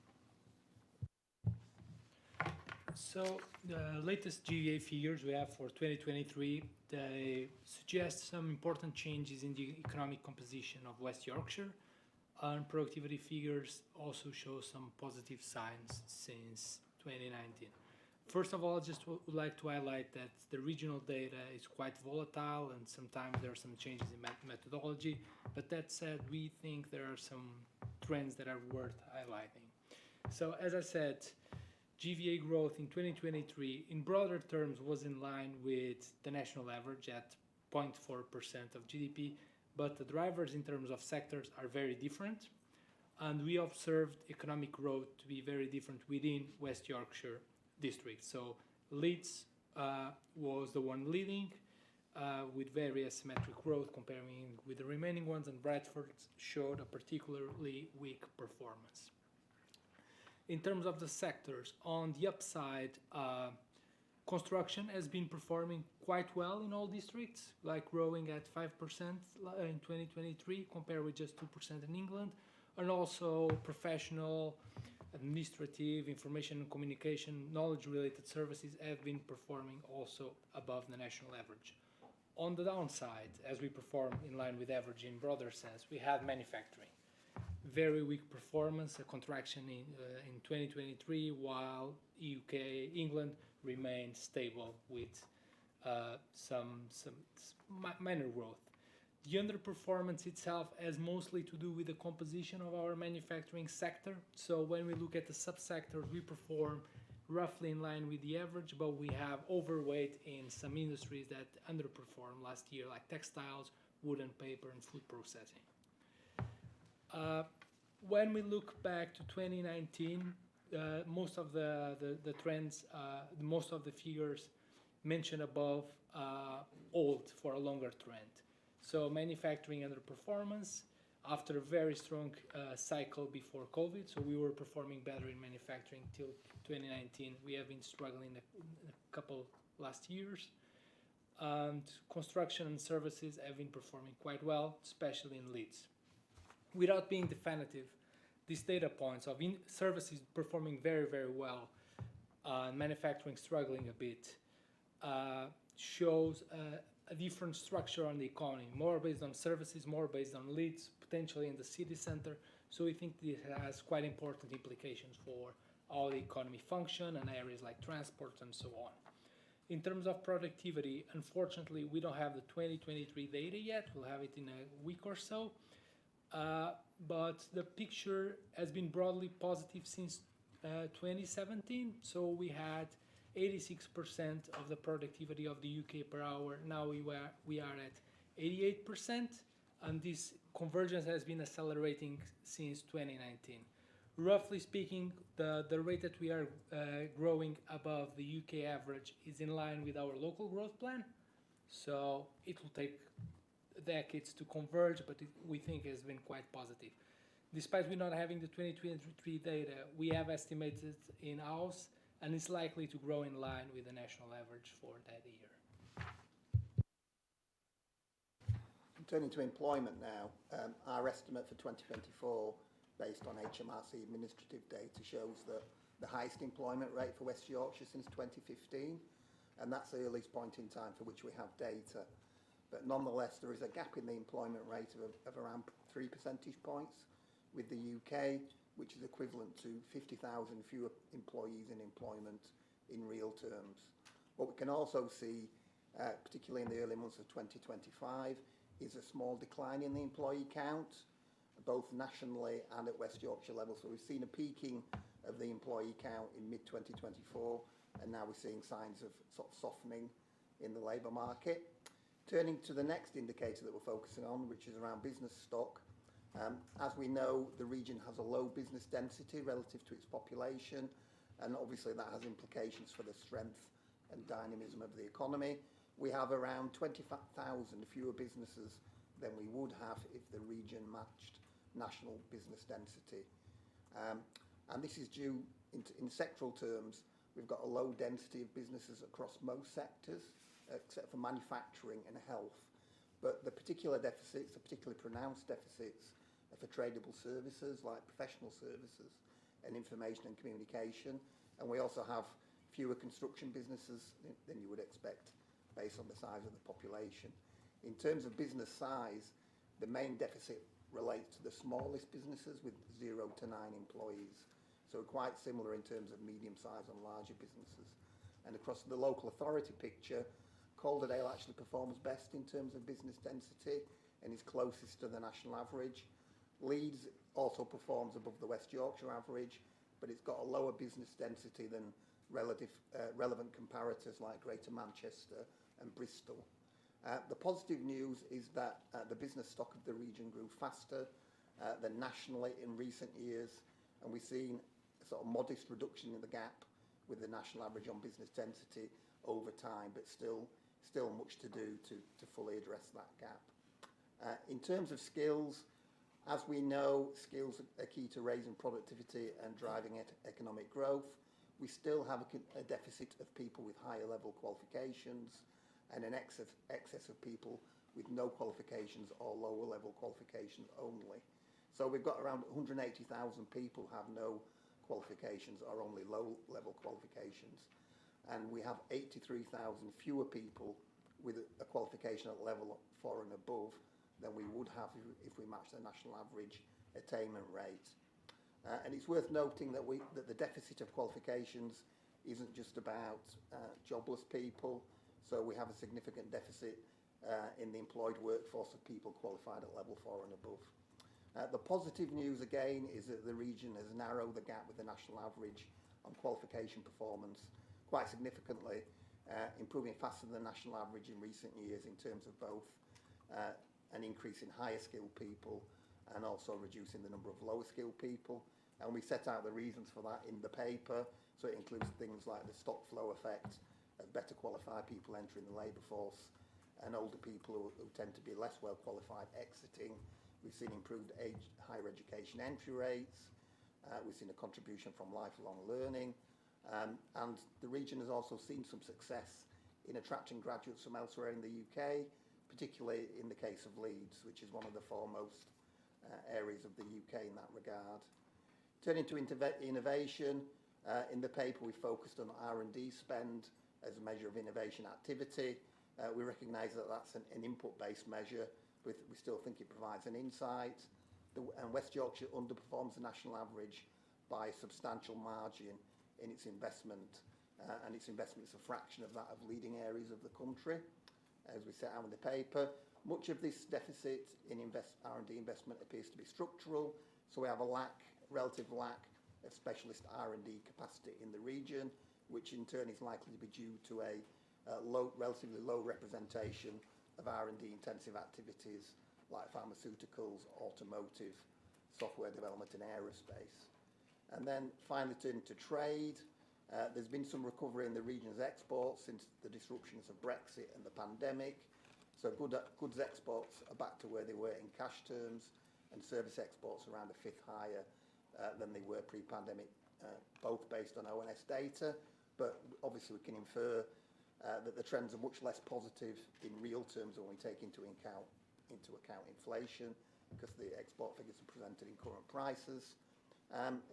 So the latest GVA figures we have for 2023, they suggest some important changes in the economic composition of West Yorkshire, and productivity figures also show some positive signs since 2019. First of all, I just would like to highlight that the regional data is quite volatile and sometimes there are some changes in methodology, but that said, we think there are some trends that are worth highlighting. So as I said, GVA growth in 2023 in broader terms was in line with the national average at 0.4% of GDP, but the drivers in terms of sectors are very different, and we observed economic growth to be very different within West Yorkshire district. So Leeds was the one leading with very asymmetric growth comparing with the remaining ones, and Bradford showed a particularly weak performance. In terms of the sectors, on the upside, construction has been performing quite well in all districts, like growing at 5% in 2023 compared with just 2% in England, and also professional, administrative, information and communication, knowledge-related services have been performing also above the national average. On the downside, as we perform in line with average in broader sense, we have manufacturing. Very weak performance, a contraction in 2023, while England remained stable with some minor growth. The underperformance itself has mostly to do with the composition of our manufacturing sector. So when we look at the subsectors, we perform roughly in line with the average, but we have overweight in some industries that underperformed last year, like textiles, wood and paper, and food processing. When we look back to 2019, most of the trends, most of the figures mentioned above hold for a longer trend. So manufacturing underperformance after a very strong cycle before COVID. So we were performing better in manufacturing till 2019. We have been struggling a couple last years. And construction and services have been performing quite well, especially in Leeds. Without being definitive, these data points of services performing very, very well, manufacturing struggling a bit, shows a different structure on the economy, more based on services, more based on Leeds, potentially in the city center. So we think this has quite important implications for how the economy function and areas like transport and so on. In terms of productivity, unfortunately, we don't have the 2023 data yet. We'll have it in a week or so. But the picture has been broadly positive since 2017. So we had 86% of the productivity of the UK per hour. Now we are at 88%, and this convergence has been accelerating since 2019. Roughly speaking, the rate that we are growing above the UK average is in line with our local growth plan. So it will take decades to converge, but we think it has been quite positive. Despite we not having the 2023 data, we have estimated in-house, and it's likely to grow in line with the national average for that year. Turning to employment now, our estimate for 2024, based on HMRC administrative data, shows that the highest employment rate for West Yorkshire since 2015, and that's the earliest point in time for which we have data. But nonetheless, there is a gap in the employment rate of around 3 percentage points with the UK, which is equivalent to 50,000 fewer employees in employment in real terms. What we can also see, particularly in the early months of 2025, is a small decline in the employee count, both nationally and at West Yorkshire level. So we've seen a peaking of the employee count in mid-2024, and now we're seeing signs of sort of softening in the labour market. Turning to the next indicator that we're focusing on, which is around business stock. As we know, the region has a low business density relative to its population, and obviously that has implications for the strength and dynamism of the economy. We have around 20,000 fewer businesses than we would have if the region matched national business density. And this is due, in sectoral terms, we've got a low density of businesses across most sectors, except for manufacturing and health. But the particular deficits, the particularly pronounced deficits, are for tradable services like professional services and information and communication. And we also have fewer construction businesses than you would expect based on the size of the population. In terms of business size, the main deficit relates to the smallest businesses with 0 to 9 employees. So quite similar in terms of medium-sized and larger businesses. And across the local authority picture, Calderdale actually performs best in terms of business density and is closest to the national average. Leeds also performs above the West Yorkshire average, but it's got a lower business density than relevant comparators like Greater Manchester and Bristol. The positive news is that the business stock of the region grew faster than nationally in recent years, and we've seen a sort of modest reduction in the gap with the national average on business density over time, but still much to do to fully address that gap. In terms of skills, as we know, skills are key to raising productivity and driving economic growth. We still have a deficit of people with higher level qualifications and an excess of people with no qualifications or lower level qualifications only. So we've got around 180,000 people who have no qualifications or only low level qualifications. And we have 83,000 fewer people with a qualification at level 4 and above than we would have if we match the national average attainment rate. And it's worth noting that the deficit of qualifications isn't just about jobless people. So we have a significant deficit in the employed workforce of people qualified at level 4 and above. The positive news again is that the region has narrowed the gap with the national average on qualification performance quite significantly, improving faster than the national average in recent years in terms of both an increase in higher skilled people and also reducing the number of lower skilled people. And we set out the reasons for that in the paper. So it includes things like the stock flow effect of better qualified people entering the labour force and older people who tend to be less well qualified exiting. We've seen improved higher education entry rates. We've seen a contribution from lifelong learning. And the region has also seen some success in attracting graduates from elsewhere in the UK, particularly in the case of Leeds, which is one of the foremost areas of the UK in that regard. Turning to innovation, in the paper we focused on R&D spend as a measure of innovation activity. We recognise that that's an input-based measure, but we still think it provides an insight. And West Yorkshire underperforms the national average by a substantial margin in its investment, and its investment is a fraction of that of leading areas of the country, as we set out in the paper. Much of this deficit in R&D investment appears to be structural, so we have a relative lack of specialist R&D capacity in the region, which in turn is likely to be due to a relatively low representation of R&D intensive activities like pharmaceuticals, automotive, software development and aerospace. And then finally turning to trade, there's been some recovery in the region's exports since the disruptions of Brexit and the pandemic. So goods exports are back to where they were in cash terms, and service exports around a fifth higher than they were pre-pandemic, both based on ONS data. But obviously we can infer that the trends are much less positive in real terms when we take into account inflation, because the export figures are presented in current prices.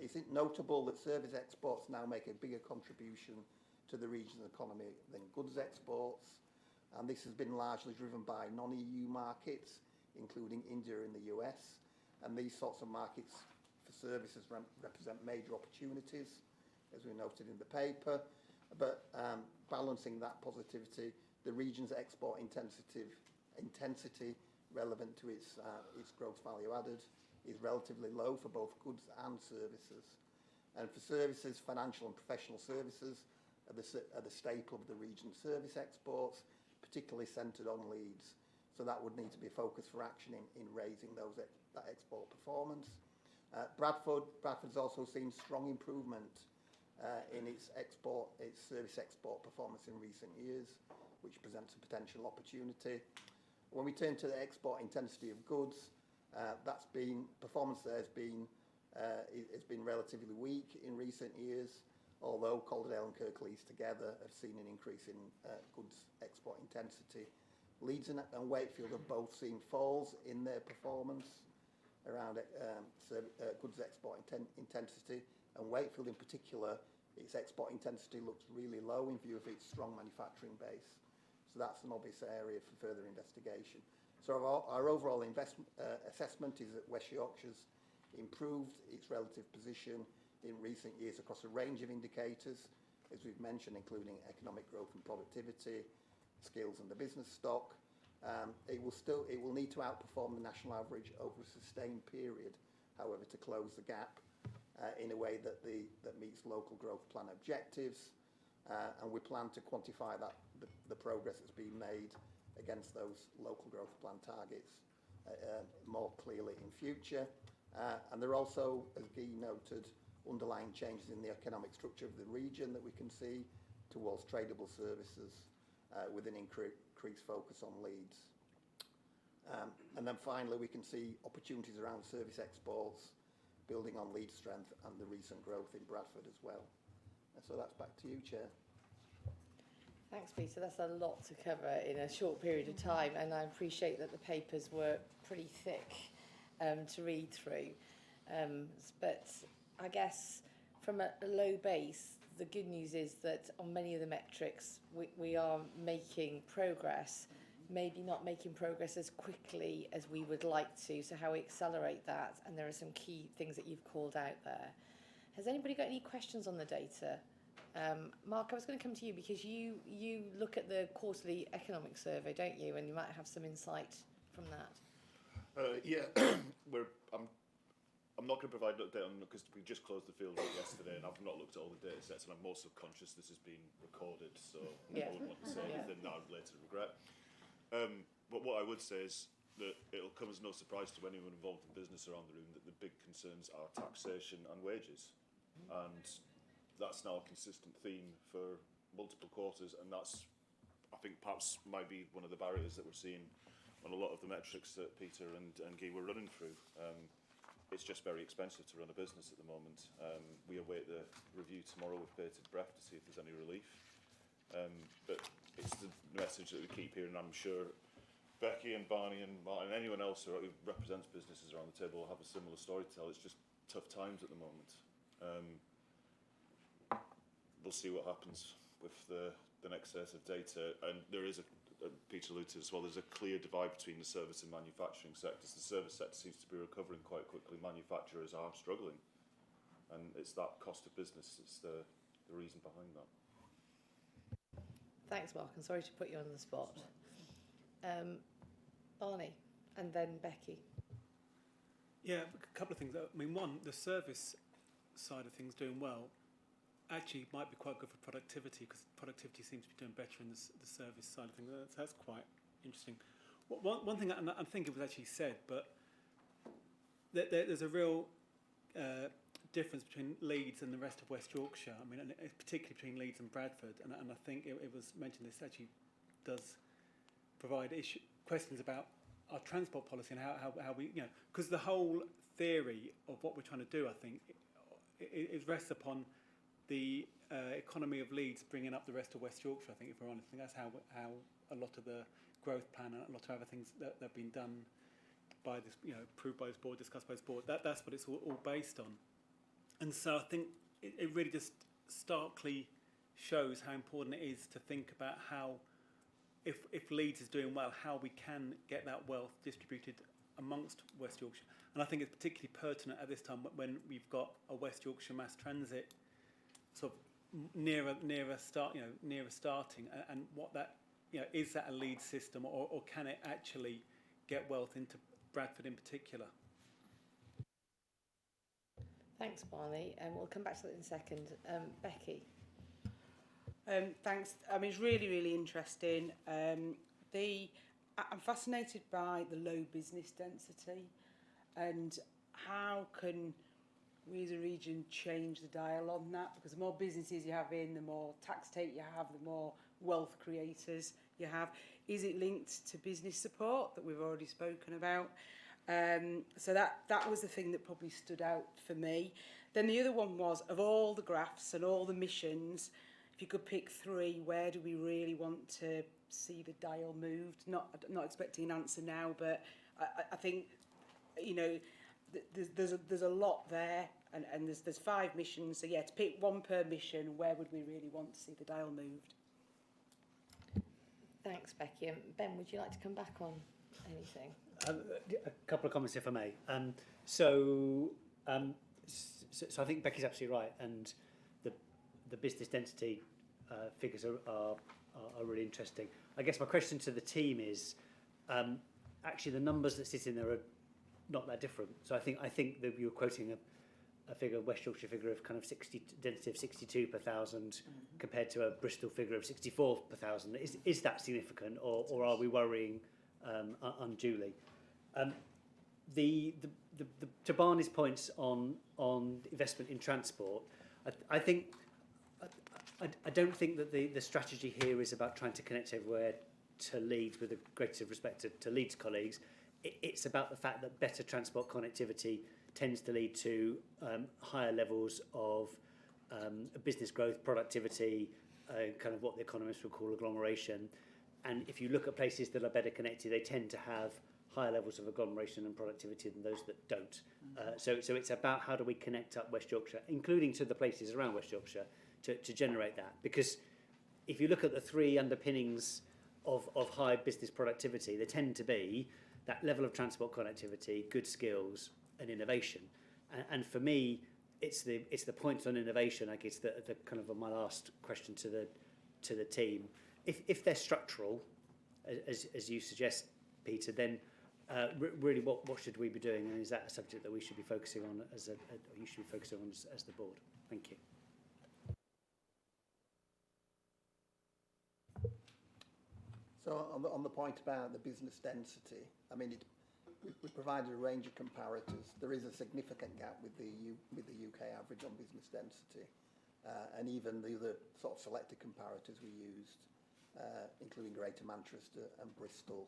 Is it notable that service exports now make a bigger contribution to the region's economy than goods exports? And this has been largely driven by non-EU markets, including India and the US. And these sorts of markets for services represent major opportunities, as we noted in the paper. But balancing that positivity, the region's export intensity relevant to its gross value added is relatively low for both goods and services. And for services, financial and professional services are the staple of the region's service exports, particularly centred on Leeds. So that would need to be a focus for action in raising that export performance. Bradford's also seen strong improvement in its service export performance in recent years, which presents a potential opportunity. When we turn to the export intensity of goods, performance there has been relatively weak in recent years, although Calderdale and Kirklees together have seen an increase in goods export intensity. Leeds and Wakefield have both seen falls in their performance around goods export intensity, and Wakefield in particular, its export intensity looks really low in view of its strong manufacturing base. So that's an obvious area for further investigation. So our overall assessment is that West Yorkshire's improved its relative position in recent years across a range of indicators, as we've mentioned, including economic growth and productivity, skills and the business stock. It will need to outperform the national average over a sustained period, however, to close the gap in a way that meets local growth plan objectives. And we plan to quantify the progress that's been made against those local growth plan targets more clearly in future. And there are also, as Guy noted, underlying changes in the economic structure of the region that we can see towards tradable services with an increased focus on Leeds. And then finally, we can see opportunities around service exports, building on Leeds' strength and the recent growth in Bradford as well. And so that's back to you, Chair. Thanks, Peter. That's a lot to cover in a short period of time, and I appreciate that the papers were pretty thick to read through. But I guess from a low base, the good news is that on many of the metrics, we are making progress, maybe not making progress as quickly as we would like to, so how we accelerate that, and there are some key things that you've called out there. Has anybody got any questions on the data? Mark, I was going to come to you because you look at the quarterly economic survey, don't you? And you might have some insight from that. Yeah, I'm not going to provide an update on because we just closed the field yesterday, and I've not looked at all the data sets, and I'm more subconscious this has been recorded, so I wouldn't want to say anything that I'd later regret. But what I would say is that it'll come as no surprise to anyone involved in business around the room that the big concerns are taxation and wages, and that's now a consistent theme for multiple quarters, and that's I think perhaps might be one of the barriers that we're seeing on a lot of the metrics that Peter and Guy were running through. It's just very expensive to run a business at the moment. We await the review tomorrow with bated breath to see if there's any relief. But it's the message that we keep hearing. I'm sure Becky and Barney and Martin and anyone else who represents businesses around the table will have a similar story to tell. It's just tough times at the moment. We'll see what happens with the next set of data. And there is Peter alluded to as well, there's a clear divide between the service and manufacturing sectors. The service sector seems to be recovering quite quickly. Manufacturers are struggling. And it's that cost of business that's the reason behind that. Thanks, Mark. I'm sorry to put you on the spot. Barney, and then Becky. Yeah, a couple of things. I mean, one, the service side of things doing well actually might be quite good for productivity, because productivity seems to be doing better in the service side of things. That's quite interesting. One thing, and I think it was actually said, but there's a real difference between Leeds and the rest of West Yorkshire. I mean, and particularly between Leeds and Bradford. And I think it was mentioned this actually does provide questions about our transport policy and how we, because the whole theory of what we're trying to do, I think, it rests upon the economy of Leeds bringing up the rest of West Yorkshire. I think, if we're honest, I think that's how a lot of the growth plan and a lot of other things that have been done by this, approved by this board, discussed by this board. That's what it's all based on. And so I think it really just starkly shows how important it is to think about how, if Leeds is doing well, how we can get that wealth distributed amongst West Yorkshire. And I think it's particularly pertinent at this time when we've got a West Yorkshire mass transit sort of nearer starting, and what that, is that a Leeds system, or can it actually get wealth into Bradford in particular? Thanks, Barney, and we'll come back to that in a second. Becky. Thanks. I mean, it's really, really interesting. I'm fascinated by the low business density, and how can we as a region change the dial on that? Because the more businesses you have the more tax take you have, the more wealth creators you have. Is it linked to business support that we've already spoken about? So that was the thing that probably stood out for me. Then the other one was, of all the graphs and all the missions, if you could pick three, where do we really want to see the dial moved? Not expecting an answer now, but I think, there's a lot there, and there's 5 missions. So yeah, to pick one per mission, where would we really want to see the dial moved? Thanks, Becky. Ben, would you like to come back on anything? A couple of comments, if I may. So I think Becky's absolutely right, and the business density figures are really interesting. I guess my question to the team is, actually the numbers that sit in there are not that different. So I think that you were quoting a figure, West Yorkshire figure of kind of density of 62 per thousand, compared to a Bristol figure of 64 per thousand. Is that significant, or are we worrying unduly? To Barney's points on investment in transport, I think I don't think that the strategy here is about trying to connect everywhere to Leeds, with the greatest respect to Leeds colleagues. It's about the fact that better transport connectivity tends to lead to higher levels of business growth, productivity, kind of what the economists would call agglomeration. And if you look at places that are better connected, they tend to have higher levels of agglomeration and productivity than those that don't. So it's about how do we connect up West Yorkshire, including to the places around West Yorkshire, to generate that. Because if you look at the 3 underpinnings of high business productivity, they tend to be that level of transport connectivity, good skills, and innovation. And for me, it's the points on innovation, I guess, the kind of my last question to the team. If they're structural, as you suggest, Peter, then really what should we be doing, and is that a subject that we should be focusing on you should be focusing on as the board? Thank you. So on the point about the business density, I mean, we provided a range of comparators. There is a significant gap with the UK average on business density, and even the other sort of selected comparators we used including Greater Manchester and Bristol.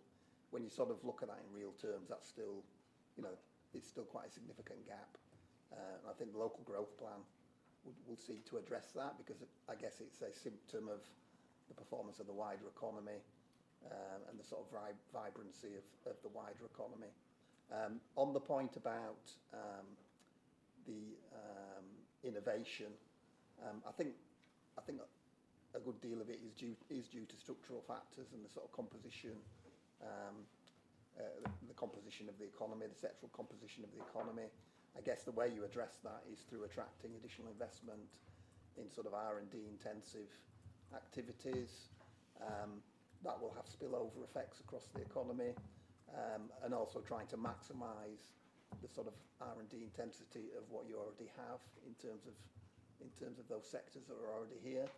When you sort of look at that in real terms, that's still, it's still quite a significant gap. And I think the local growth plan will seek to address that, because I guess it's a symptom of the performance of the wider economy and the sort of vibrancy of the wider economy. On the point about the innovation, I think a good deal of it is due to structural factors and the sort of composition, the composition of the economy, the sectoral composition of the economy. I guess the way you address that is through attracting additional investment in sort of R&D intensive activities. That will have spillover effects across the economy, and also trying to maximise the sort of R&D intensity of what you already have in terms of those sectors that are already here,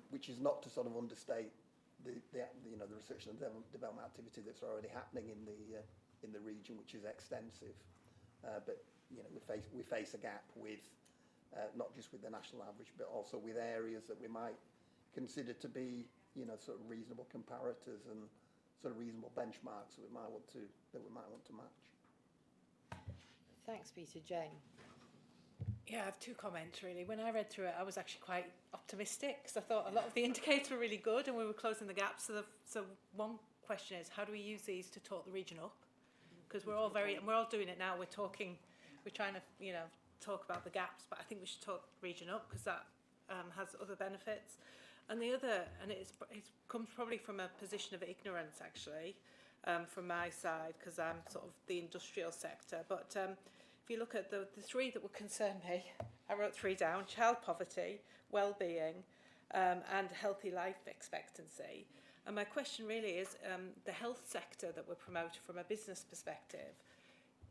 which is not to sort of understate the research and development activity that's already happening in the region, which is extensive. But we face a gap with not just with the national average, but also with areas that we might consider to be sort of reasonable comparators and sort of reasonable benchmarks that we might want to match. Thanks, Peter. Jane. Yeah, I have two comments really. When I read through it, I was actually quite optimistic because I thought a lot of the indicators were really good and we were closing the gaps. So one question is, how do we use these to talk the region up? Because we're all doing it now. We're trying to talk about the gaps, but I think we should talk the region up because that has other benefits. And the other, and it comes probably from a position of ignorance actually, from my side, because I'm sort of the industrial sector. But if you look at the three that would concern me, I wrote three down: child poverty, well-being, and healthy life expectancy. And my question really is, the health sector that we're promoting from a business perspective,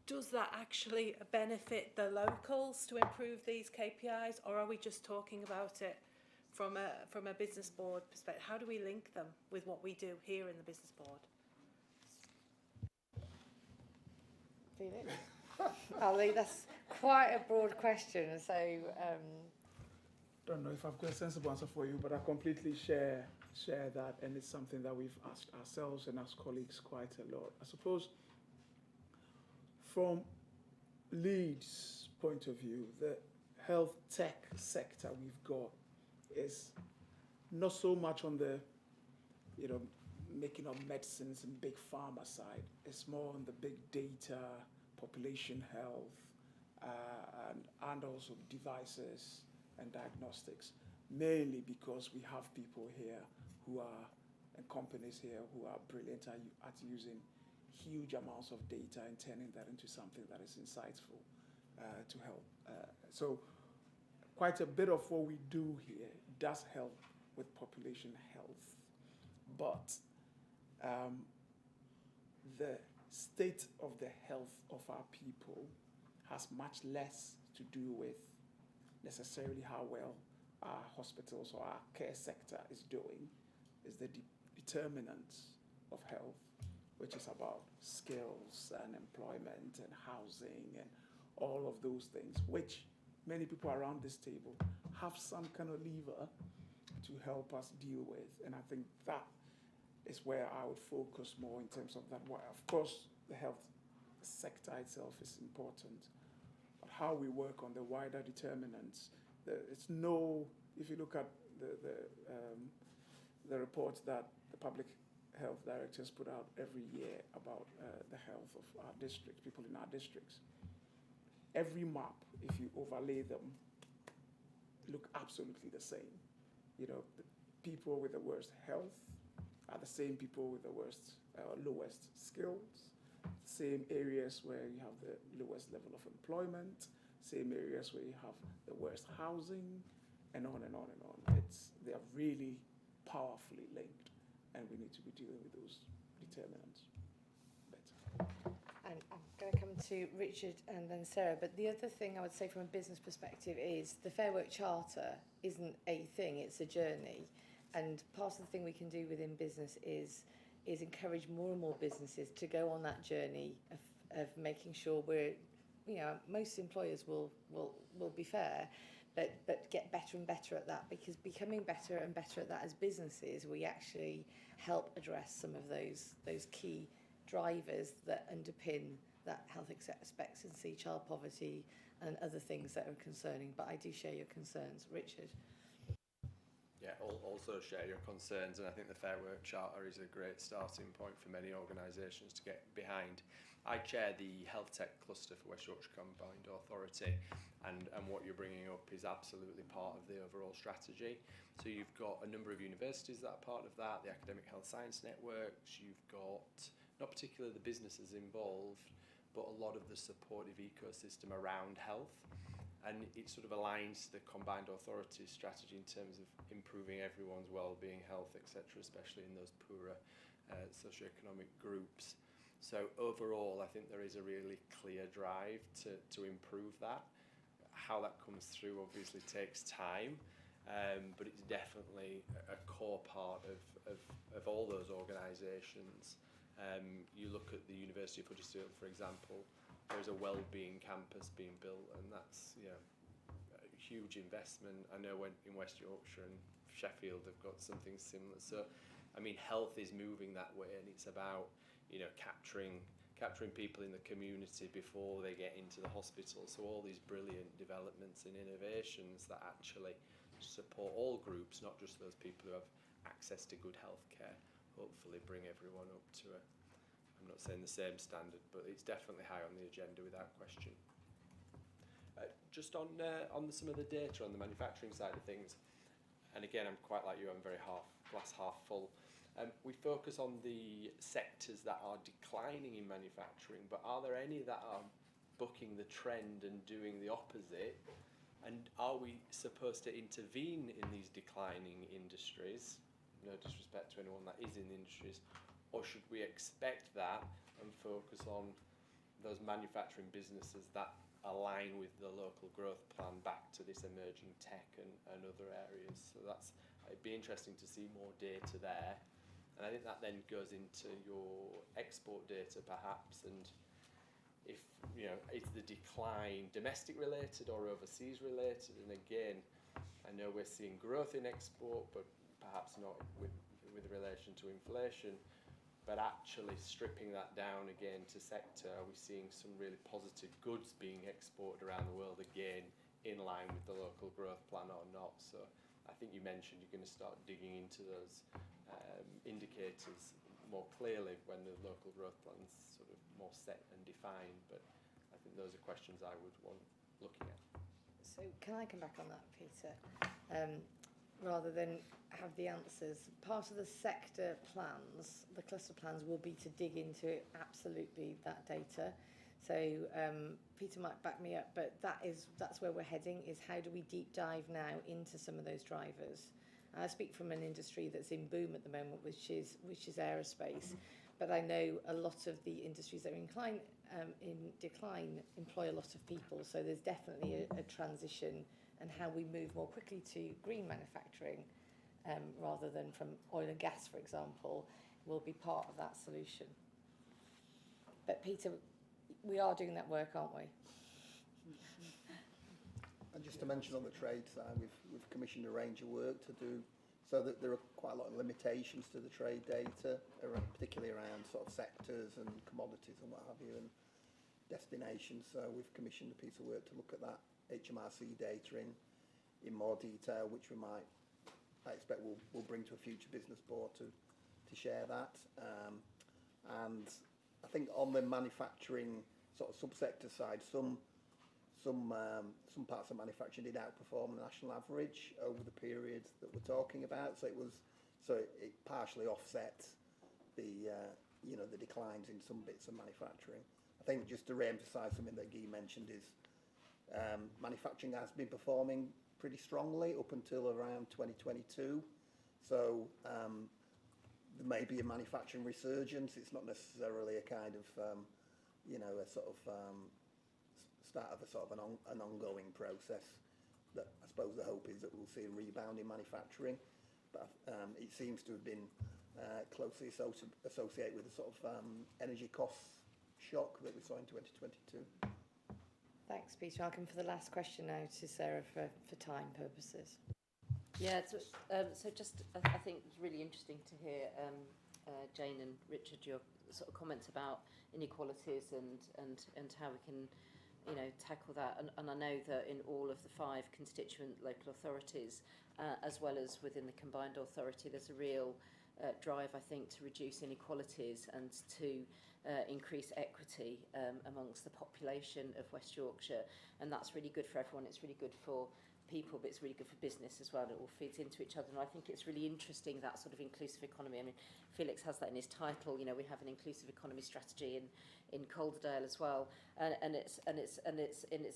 does that actually benefit the locals to improve these KPIs, or are we just talking about it from a business board perspective? How do we link them with what we do here in the business board? Felix? Ali, that's quite a broad question. So, don't know if I've got a sensible answer for you, but I completely share that, and it's something that we've asked ourselves and asked colleagues quite a lot. I suppose from Leeds' point of view, the health tech sector we've got is not so much on the, making of medicines and big pharma side. It's more on the big data, population health, and also devices and diagnostics, mainly because we have people here and companies here who are brilliant at using huge amounts of data and turning that into something that is insightful to help. So quite a bit of what we do here does help with population health, but the state of the health of our people has much less to do with necessarily how well our hospitals or our care sector is doing. Is the determinants of health, which is about skills and employment and housing and all of those things, which many people around this table have some kind of lever to help us deal with. And I think that is where I would focus more in terms of that. Of course, the health sector itself is important, but how we work on the wider determinants, if you look at the reports that the public health directors put out every year about the health of our districts, people in our districts, every map, if you overlay them, look absolutely the same. The people with the worst health are the same people with the lowest skills, same areas where you have the lowest level of employment, same areas where you have the worst housing, and on and on and on. They are really powerfully linked, and we need to be dealing with those determinants better. and I'm going to come to Richard and then Sarah, but the other thing I would say from a business perspective is the Fair Work Charter isn't a thing, it's a journey. And part of the thing we can do within business is encourage more and more businesses to go on that journey of making sure most employers will be fair, but get better and better at that, because becoming better and better at that as businesses, we actually help address some of those key drivers that underpin that health expectancy, child poverty, and other things that are concerning. But I do share your concerns, Richard. Yeah, also share your concerns, and I think the Fair Work Charter is a great starting point for many organisations to get behind. I chair the Health Tech Cluster for West Yorkshire Combined Authority, and what you're bringing up is absolutely part of the overall strategy. So you've got a number of universities that are part of that, the Academic Health Science Networks, you've got, not particularly the businesses involved, but a lot of the supportive ecosystem around health. And it sort of aligns to the combined authority strategy in terms of improving everyone's well-being, health, etc., especially in those poorer socioeconomic groups. So overall, I think there is a really clear drive to improve that. How that comes through obviously takes time, but it's definitely a core part of all those organisations. You look at the University of Huddersfield, for example. There's a well-being campus being built, and that's a huge investment. I know in West Yorkshire and Sheffield have got something similar. So, I mean, health is moving that way, and it's about capturing people in the community before they get into the hospital. So all these brilliant developments and innovations that actually support all groups, not just those people who have access to good health care, hopefully bring everyone up to I'm not saying the same standard, but it's definitely high on the agenda without question. Just on some of the data on the manufacturing side of things, and again, I'm quite like you, I'm very glass half full. We focus on the sectors that are declining in manufacturing, but are there any that are bucking the trend and doing the opposite? And are we supposed to intervene in these declining industries? No disrespect to anyone that is in the industries. Or should we expect that and focus on those manufacturing businesses that align with the local growth plan back to this emerging tech and other areas? So it'd be interesting to see more data there. And I think that then goes into your export data perhaps, and if, is the decline domestic related or overseas related? And again, I know we're seeing growth in export, but perhaps not with relation to inflation. But actually stripping that down again to sector, are we seeing some really positive goods being exported around the world again in line with the local growth plan or not? So I think you mentioned you're going to start digging into those indicators more clearly when the local growth plan's sort of more set and defined. But I think those are questions I would want looking at. So can I come back on that, Peter? Rather than have the answers, part of the sector plans, the cluster plans, will be to dig into absolutely that data. So Peter might back me up, but that's where we're heading, is how do we deep dive now into some of those drivers? I speak from an industry that's in boom at the moment, which is aerospace, but I know a lot of the industries that are in decline employ a lot of people, so there's definitely a transition, and how we move more quickly to green manufacturing rather than from oil and gas, for example, will be part of that solution. But Peter, we are doing that work, aren't we? And just to mention on the trade side, we've commissioned a range of work to do, so that there are quite a lot of limitations to the trade data, particularly around sort of sectors and commodities and what have you, and destinations. So we've commissioned a piece of work to look at that HMRC data in more detail, which I expect we'll bring to a future business board to share that. And I think on the manufacturing sort of subsector side, some parts of manufacturing did outperform the national average over the period that we're talking about. So it partially offset the declines in some bits of manufacturing. I think just to re-emphasise something that Guy mentioned is manufacturing has been performing pretty strongly up until around 2022. So there may be a manufacturing resurgence. It's not necessarily a kind of a sort of start of a sort of an ongoing process. That I suppose the hope is that we'll see a rebound in manufacturing, but it seems to have been closely associated with the sort of energy cost shock that we saw in 2022. Thanks, Peter. I'll come for the last question now to Sarah for time purposes. Yeah, so just I think it's really interesting to hear Jane and Richard, your sort of comments about inequalities and how we can, you know, tackle that. And I know that in all of the 5 constituent local authorities, as well as within the combined authority, there's a real drive, I think, to reduce inequalities and to increase equity amongst the population of West Yorkshire. And that's really good for everyone. It's really good for people, but it's really good for business as well. It all feeds into each other. And I think it's really interesting, that sort of inclusive economy. I mean, Felix has that in his title. You know, we have an inclusive economy strategy in Calderdale as well. And it's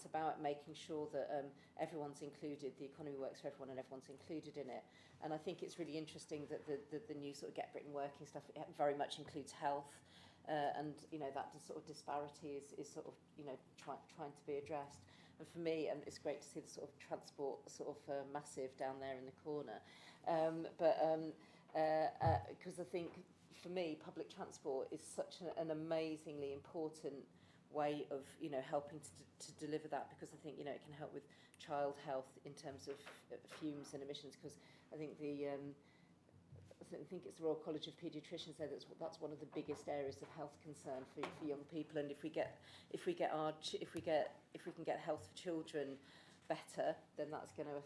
about making sure that everyone's included, the economy works for everyone and everyone's included in it. And I think it's really interesting that the new sort of Get Britain Working stuff, it very much includes health. And, you know, that sort of disparity is sort of, you know, trying to be addressed. And for me, it's great to see the sort of transport sort of massive down there in the corner. Because I think, for me, public transport is such an amazingly important way of, you know, helping to deliver that, because I think, you know, it can help with child health in terms of fumes and emissions, because I think I think it's the Royal College of Paediatricians said that's one of the biggest areas of health concern for young people. And if we can get health for children better, then that's going to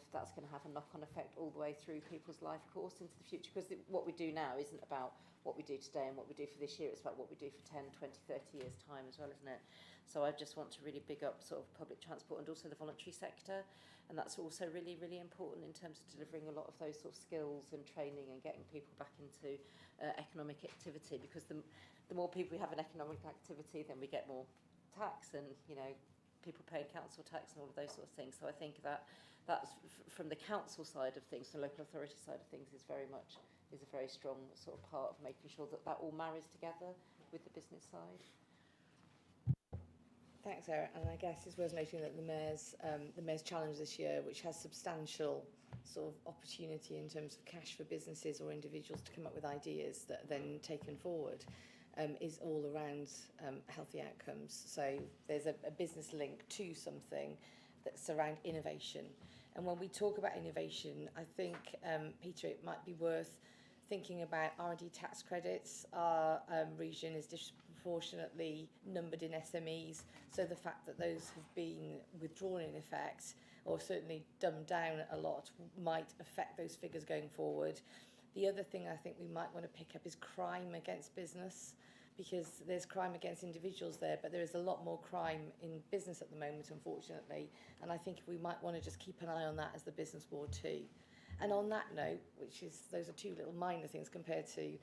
have a knock-on effect all the way through people's life course into the future. Because what we do now isn't about what we do today and what we do for this year. It's about what we do for 10, 20, 30 years' time as well, isn't it? So I just want to really big up sort of public transport and also the voluntary sector. And that's also really, really important in terms of delivering a lot of those sort of skills and training and getting people back into economic activity. Because the more people we have in economic activity, then we get more tax and, you know, people paying council tax and all of those sort of things. So I think that's from the council side of things, the local authority side of things, is a very strong sort of part of making sure that all marries together with the business side. Thanks, Sarah. And I guess it's worth noting that the Mayor's Challenge this year, which has substantial sort of opportunity in terms of cash for businesses or individuals to come up with ideas that are then taken forward, is all around healthy outcomes. So there's a business link to something that's around innovation. And when we talk about innovation, I think, Peter, it might be worth thinking about R&D tax credits. Our region is disproportionately numbered in SMEs, so the fact that those have been withdrawn in effect, or certainly dumbed down a lot, might affect those figures going forward. The other thing I think we might want to pick up is crime against business, because there's crime against individuals there, but there is a lot more crime in business at the moment, unfortunately. And I think we might want to just keep an eye on that as the business board too. And on that note, those are 2 little minor things compared to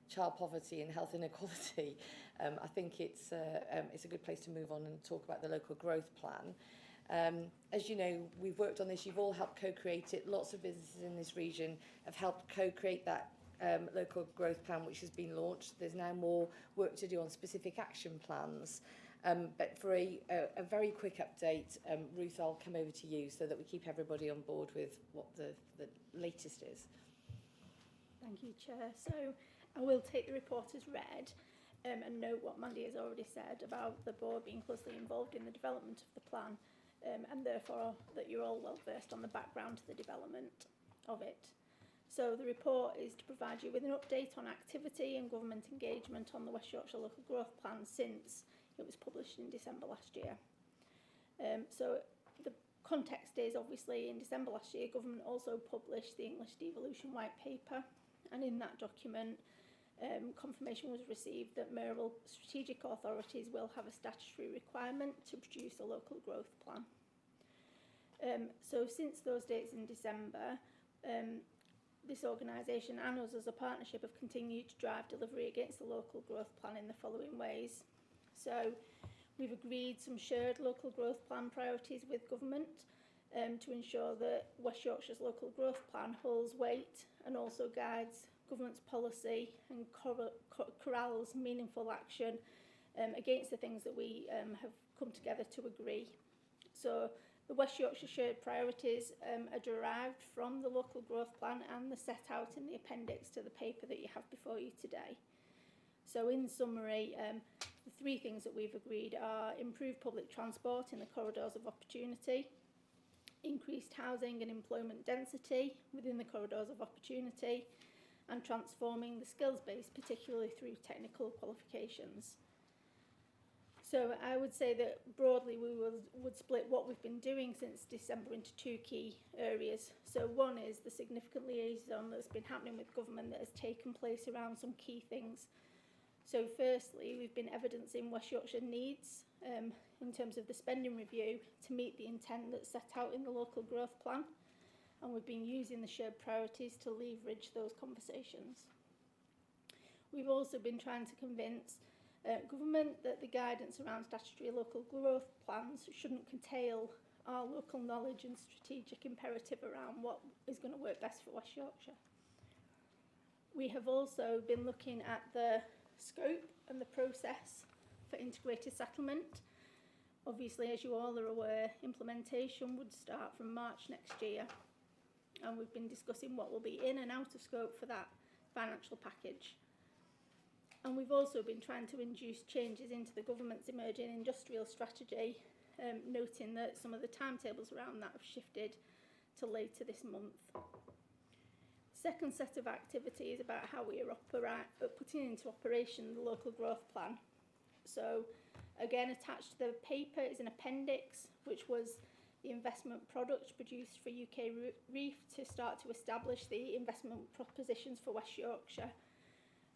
child poverty and health inequality, I think it's a good place to move on and talk about the local growth plan. As you know, we've worked on this, you've all helped co-create it. Lots of businesses in this region have helped co-create that local growth plan, which has been launched. There's now more work to do on specific action plans. But for a very quick update, Ruth, I'll come over to you so that we keep everybody on board with what the latest is. Thank you, Chair. So I will take the report as read and note what Mandy has already said about the board being closely involved in the development of the plan, and therefore that you're all well versed on the background to the development of it. So the report is to provide you with an update on activity and government engagement on the West Yorkshire Local Growth Plan since it was published in December last year. So the context is, obviously, in December last year, government also published the English Devolution White Paper, and in that document, confirmation was received that mayoral strategic authorities will have a statutory requirement to produce a local growth plan. So since those dates in December, this organisation and us as a partnership have continued to drive delivery against the local growth plan in the following ways. So we've agreed some shared local growth plan priorities with government to ensure that West Yorkshire's local growth plan holds weight and also guides government's policy and corrals meaningful action against the things that we have come together to agree. So the West Yorkshire shared priorities are derived from the local growth plan and they're set out in the appendix to the paper that you have before you today. So in summary, The three things that we've agreed are improved public transport in the corridors of opportunity, increased housing and employment density within the corridors of opportunity, and transforming the skills base, particularly through technical qualifications. So I would say that broadly we would split what we've been doing since December into two key areas. So one is the significant liaison that's been happening with government that has taken place around some key things. So firstly, we've been evidencing West Yorkshire needs in terms of the spending review to meet the intent that's set out in the local growth plan. And we've been using the shared priorities to leverage those conversations. We've also been trying to convince government that the guidance around statutory local growth plans shouldn't curtail our local knowledge and strategic imperative around what is going to work best for West Yorkshire. We have also been looking at the scope and the process for integrated settlement. Obviously, as you all are aware, implementation would start from March next year, and we've been discussing what will be in and out of scope for that financial package. And we've also been trying to induce changes into the government's emerging industrial strategy, noting that some of the timetables around that have shifted to later this month. Second set of activity is about how we are putting into operation the local growth plan. So again, attached to the paper is an appendix, which was the investment product produced for UK Reef to start to establish the investment propositions for West Yorkshire,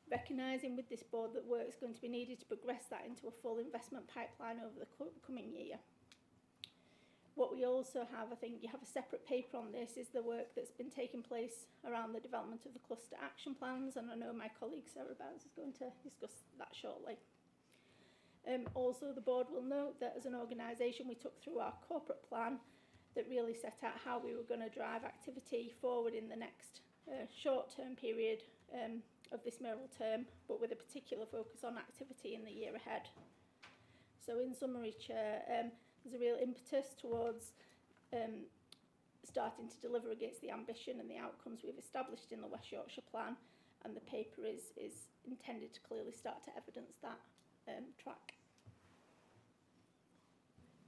recognising with this board that work is going to be needed to progress that into a full investment pipeline over the coming year. What we also have, I think you have a separate paper on this, is the work that's been taking place around the development of the cluster action plans, and I know my colleague Sarah Bowes is going to discuss that shortly. Also, the board will note that as an organisation we took through our corporate plan that really set out how we were going to drive activity forward in the next short-term period of this mayoral term, but with a particular focus on activity in the year ahead. So in summary, Chair, there's a real impetus towards starting to deliver against the ambition and the outcomes we've established in the West Yorkshire plan, and the paper is intended to clearly start to evidence that track.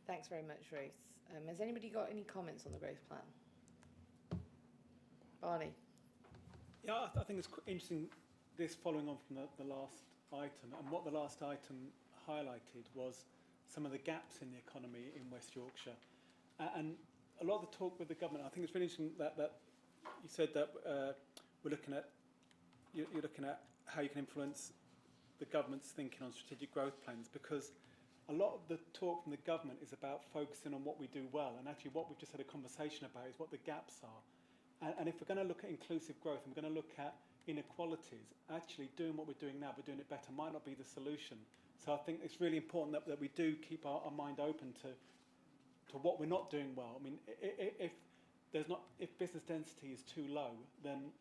Thanks very much, Ruth. Has anybody got any comments on the growth plan? Barney? Yeah, I think it's interesting, this following on from the last item, and what the last item highlighted was some of the gaps in the economy in West Yorkshire. And a lot of the talk with the government, I think it's really interesting that you said that you're looking at how you can influence the government's thinking on strategic growth plans, because a lot of the talk from the government is about focusing on what we do well, and actually what we've just had a conversation about is what the gaps are. And if we're going to look at inclusive growth and we're going to look at inequalities, actually doing what we're doing now but doing it better might not be the solution. So I think it's really important that we do keep our mind open to what we're not doing well. I mean, if business density is too low, then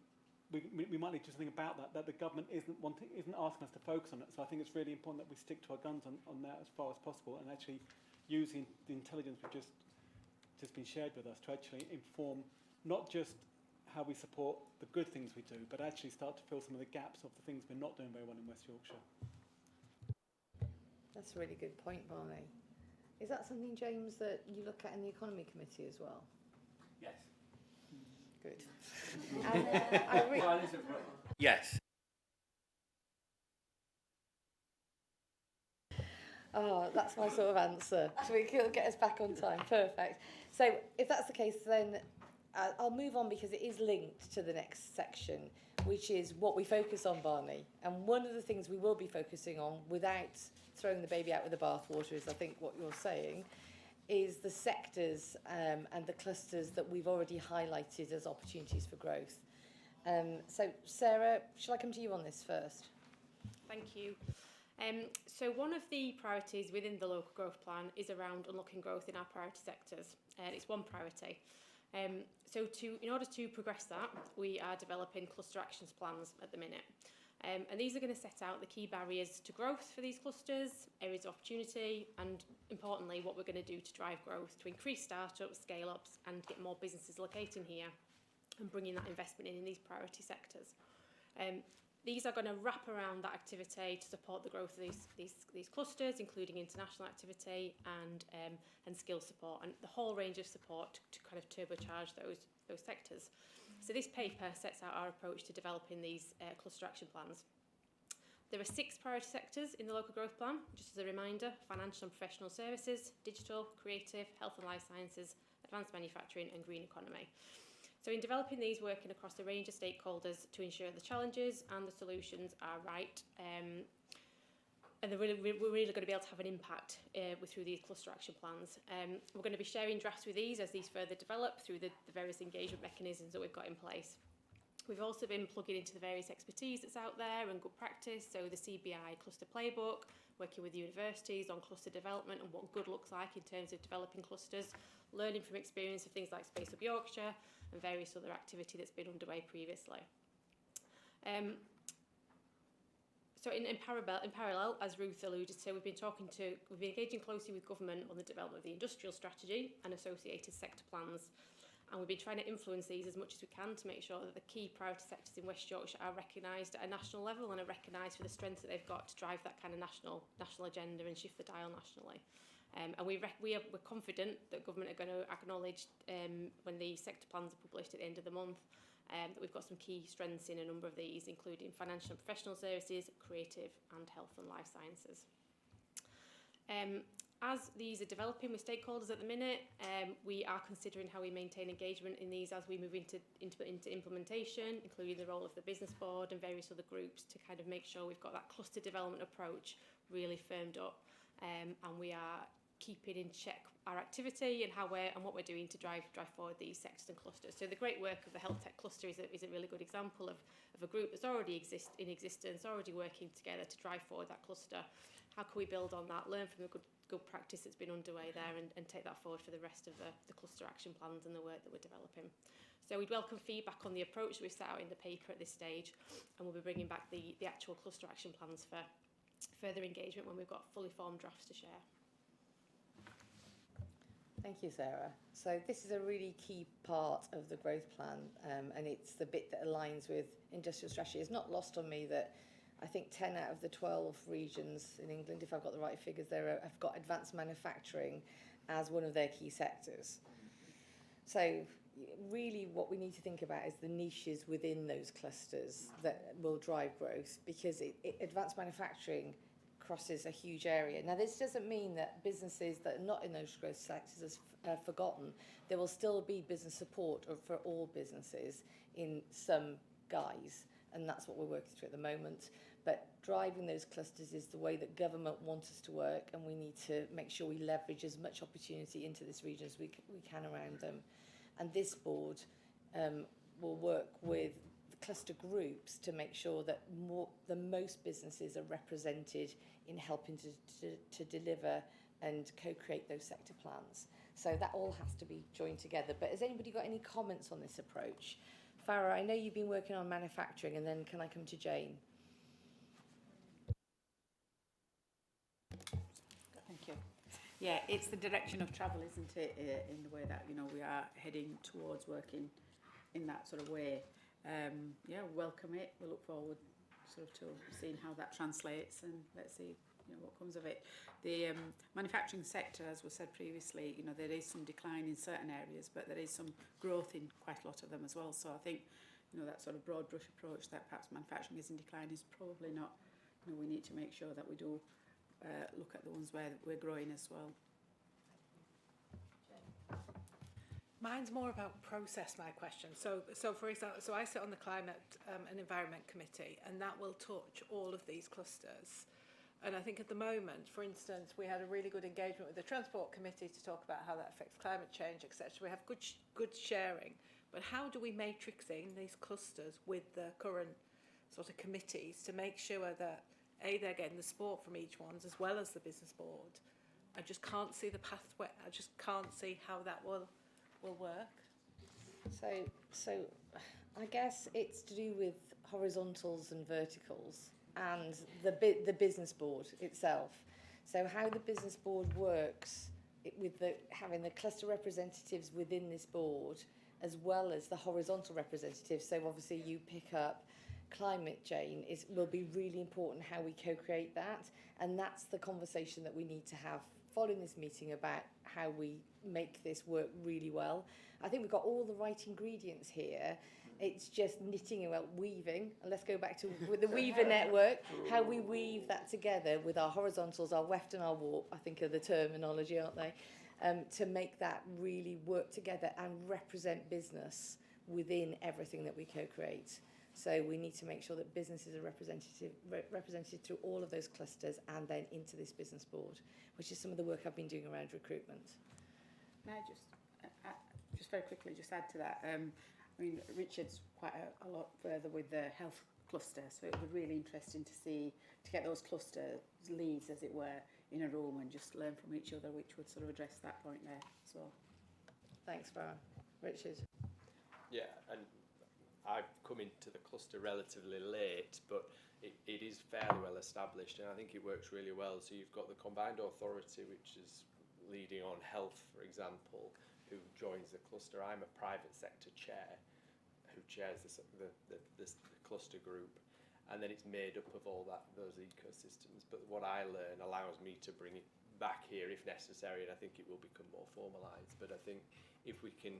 we might need to think about that the government isn't asking us to focus on it. So I think it's really important that we stick to our guns on that as far as possible, and actually using the intelligence we've just been shared with us to actually inform not just how we support the good things we do, but actually start to fill some of the gaps of the things we're not doing very well in West Yorkshire. That's a really good point, Barney. Is that something, James, that you look at in the Economy Committee as well? Yes. Good. And, yes. Oh, that's my sort of answer. So we can get us back on time. Perfect. So if that's the case, then I'll move on because it is linked to the next section, which is what we focus on, Barney. And one of the things we will be focusing on, without throwing the baby out with the bathwater, is I think what you're saying, is the sectors and the clusters that we've already highlighted as opportunities for growth. So Sarah, shall I come to you on this first? Thank you. So one of the priorities within the local growth plan is around unlocking growth in our priority sectors. It's one priority. So in order to progress that, we are developing cluster actions plans at the minute. And these are going to set out the key barriers to growth for these clusters, areas of opportunity, and importantly, what we're going to do to drive growth, to increase startups, scale-ups, and get more businesses locating here, and bringing that investment in these priority sectors. These are going to wrap around that activity to support the growth of these clusters, including international activity and skill support, and the whole range of support to kind of turbocharge those sectors. So this paper sets out our approach to developing these cluster action plans. There are 6 priority sectors in the local growth plan, just as a reminder: financial and professional services, digital, creative, health and life sciences, advanced manufacturing and green economy. So in developing these, working across a range of stakeholders to ensure the challenges and the solutions are right, and we're really going to be able to have an impact through these cluster action plans. We're going to be sharing drafts with these as these further develop through the various engagement mechanisms that we've got in place. We've also been plugging into the various expertise that's out there and good practice, so the CBI cluster playbook, working with universities on cluster development and what good looks like in terms of developing clusters, learning from experience of things like Space Up Yorkshire and various other activity that's been underway previously. So in parallel, as Ruth alluded to, we've been engaging closely with government on the development of the industrial strategy and associated sector plans. And we've been trying to influence these as much as we can to make sure that the key priority sectors in West Yorkshire are recognised at a national level and are recognised for the strengths that they've got to drive that kind of national agenda and shift the dial nationally. And we're confident that government are going to acknowledge when the sector plans are published at the end of the month that we've got some key strengths in a number of these, including financial and professional services, creative and health and life sciences. As these are developing with stakeholders at the minute, we are considering how we maintain engagement in these as we move into implementation, including the role of the business board and various other groups to kind of make sure we've got that cluster development approach really firmed up, and we are keeping in check our activity and what we're doing to drive forward these sectors and clusters. So the great work of the health tech cluster is a really good example of a group that's already in existence, already working together to drive forward that cluster. How can we build on that, learn from the good practice that's been underway there and take that forward for the rest of the cluster action plans and the work that we're developing. So we'd welcome feedback on the approach that we've set out in the paper at this stage, and we'll be bringing back the actual cluster action plans for further engagement when we've got fully formed drafts to share. Thank you, Sarah. So this is a really key part of the growth plan, and it's the bit that aligns with industrial strategy. It's not lost on me that I think 10 out of the 12 regions in England, if I've got the right figures there, have got advanced manufacturing as one of their key sectors. So really what we need to think about is the niches within those clusters that will drive growth, because advanced manufacturing crosses a huge area. Now, this doesn't mean that businesses that are not in those growth sectors are forgotten. There will still be business support for all businesses in some guise, and that's what we're working through at the moment. But driving those clusters is the way that government wants us to work, and we need to make sure we leverage as much opportunity into this region as we can around them. And this board will work with the cluster groups to make sure that the most businesses are represented in helping to deliver and co-create those sector plans. So that all has to be joined together. But has anybody got any comments on this approach? Farah, I know you've been working on manufacturing, and then can I come to Jane? Thank you. Yeah, it's the direction of travel, isn't it, in the way that, we are heading towards working in that sort of way. Yeah, welcome it. We look forward sort of to seeing how that translates, and let's see what comes of it. The manufacturing sector, as was said previously, there is some decline in certain areas, but there is some growth in quite a lot of them as well. So I think, that sort of broad brush approach that perhaps manufacturing is in decline is probably not, we need to make sure that we do look at the ones where we're growing as well. Mine's more about process, my question. So for example, I sit on the Climate and Environment Committee, and that will touch all of these clusters. And I think at the moment, for instance, we had a really good engagement with the Transport Committee to talk about how that affects climate change, etc. We have good sharing, but how do we matrix in these clusters with the current sort of committees to make sure that they're getting the support from each one as well as the business board? I just can't see the pathway. I just can't see how that will work. So I guess it's to do with horizontals and verticals and the business board itself. So how the business board works with having the cluster representatives within this board as well as the horizontal representatives. So obviously you pick up climate, Jane, will be really important how we co-create that, and that's the conversation that we need to have following this meeting about how we make this work really well. I think we've got all the right ingredients here. It's just knitting and weaving, and let's go back to with the Weaver network, how we weave that together with our horizontals, our weft and our warp, I think are the terminology, aren't they? To make that really work together and represent business within everything that we co-create. So we need to make sure that businesses are represented through all of those clusters and then into this business board, which is some of the work I've been doing around recruitment. May I just very quickly just add to that? I mean, Richard's quite a lot further with the health cluster, so it would be really interesting to get those cluster leads, as it were, in a room and just learn from each other, which would sort of address that point there as well. Thanks, Farah. Richard? Yeah, and I've come into the cluster relatively late, but it is fairly well established, and I think it works really well. So you've got the combined authority, which is leading on health, for example, who joins the cluster. I'm a private sector chair who chairs the cluster group, and then it's made up of all those ecosystems. But what I learn allows me to bring it back here if necessary, and I think it will become more formalised. But I think if we can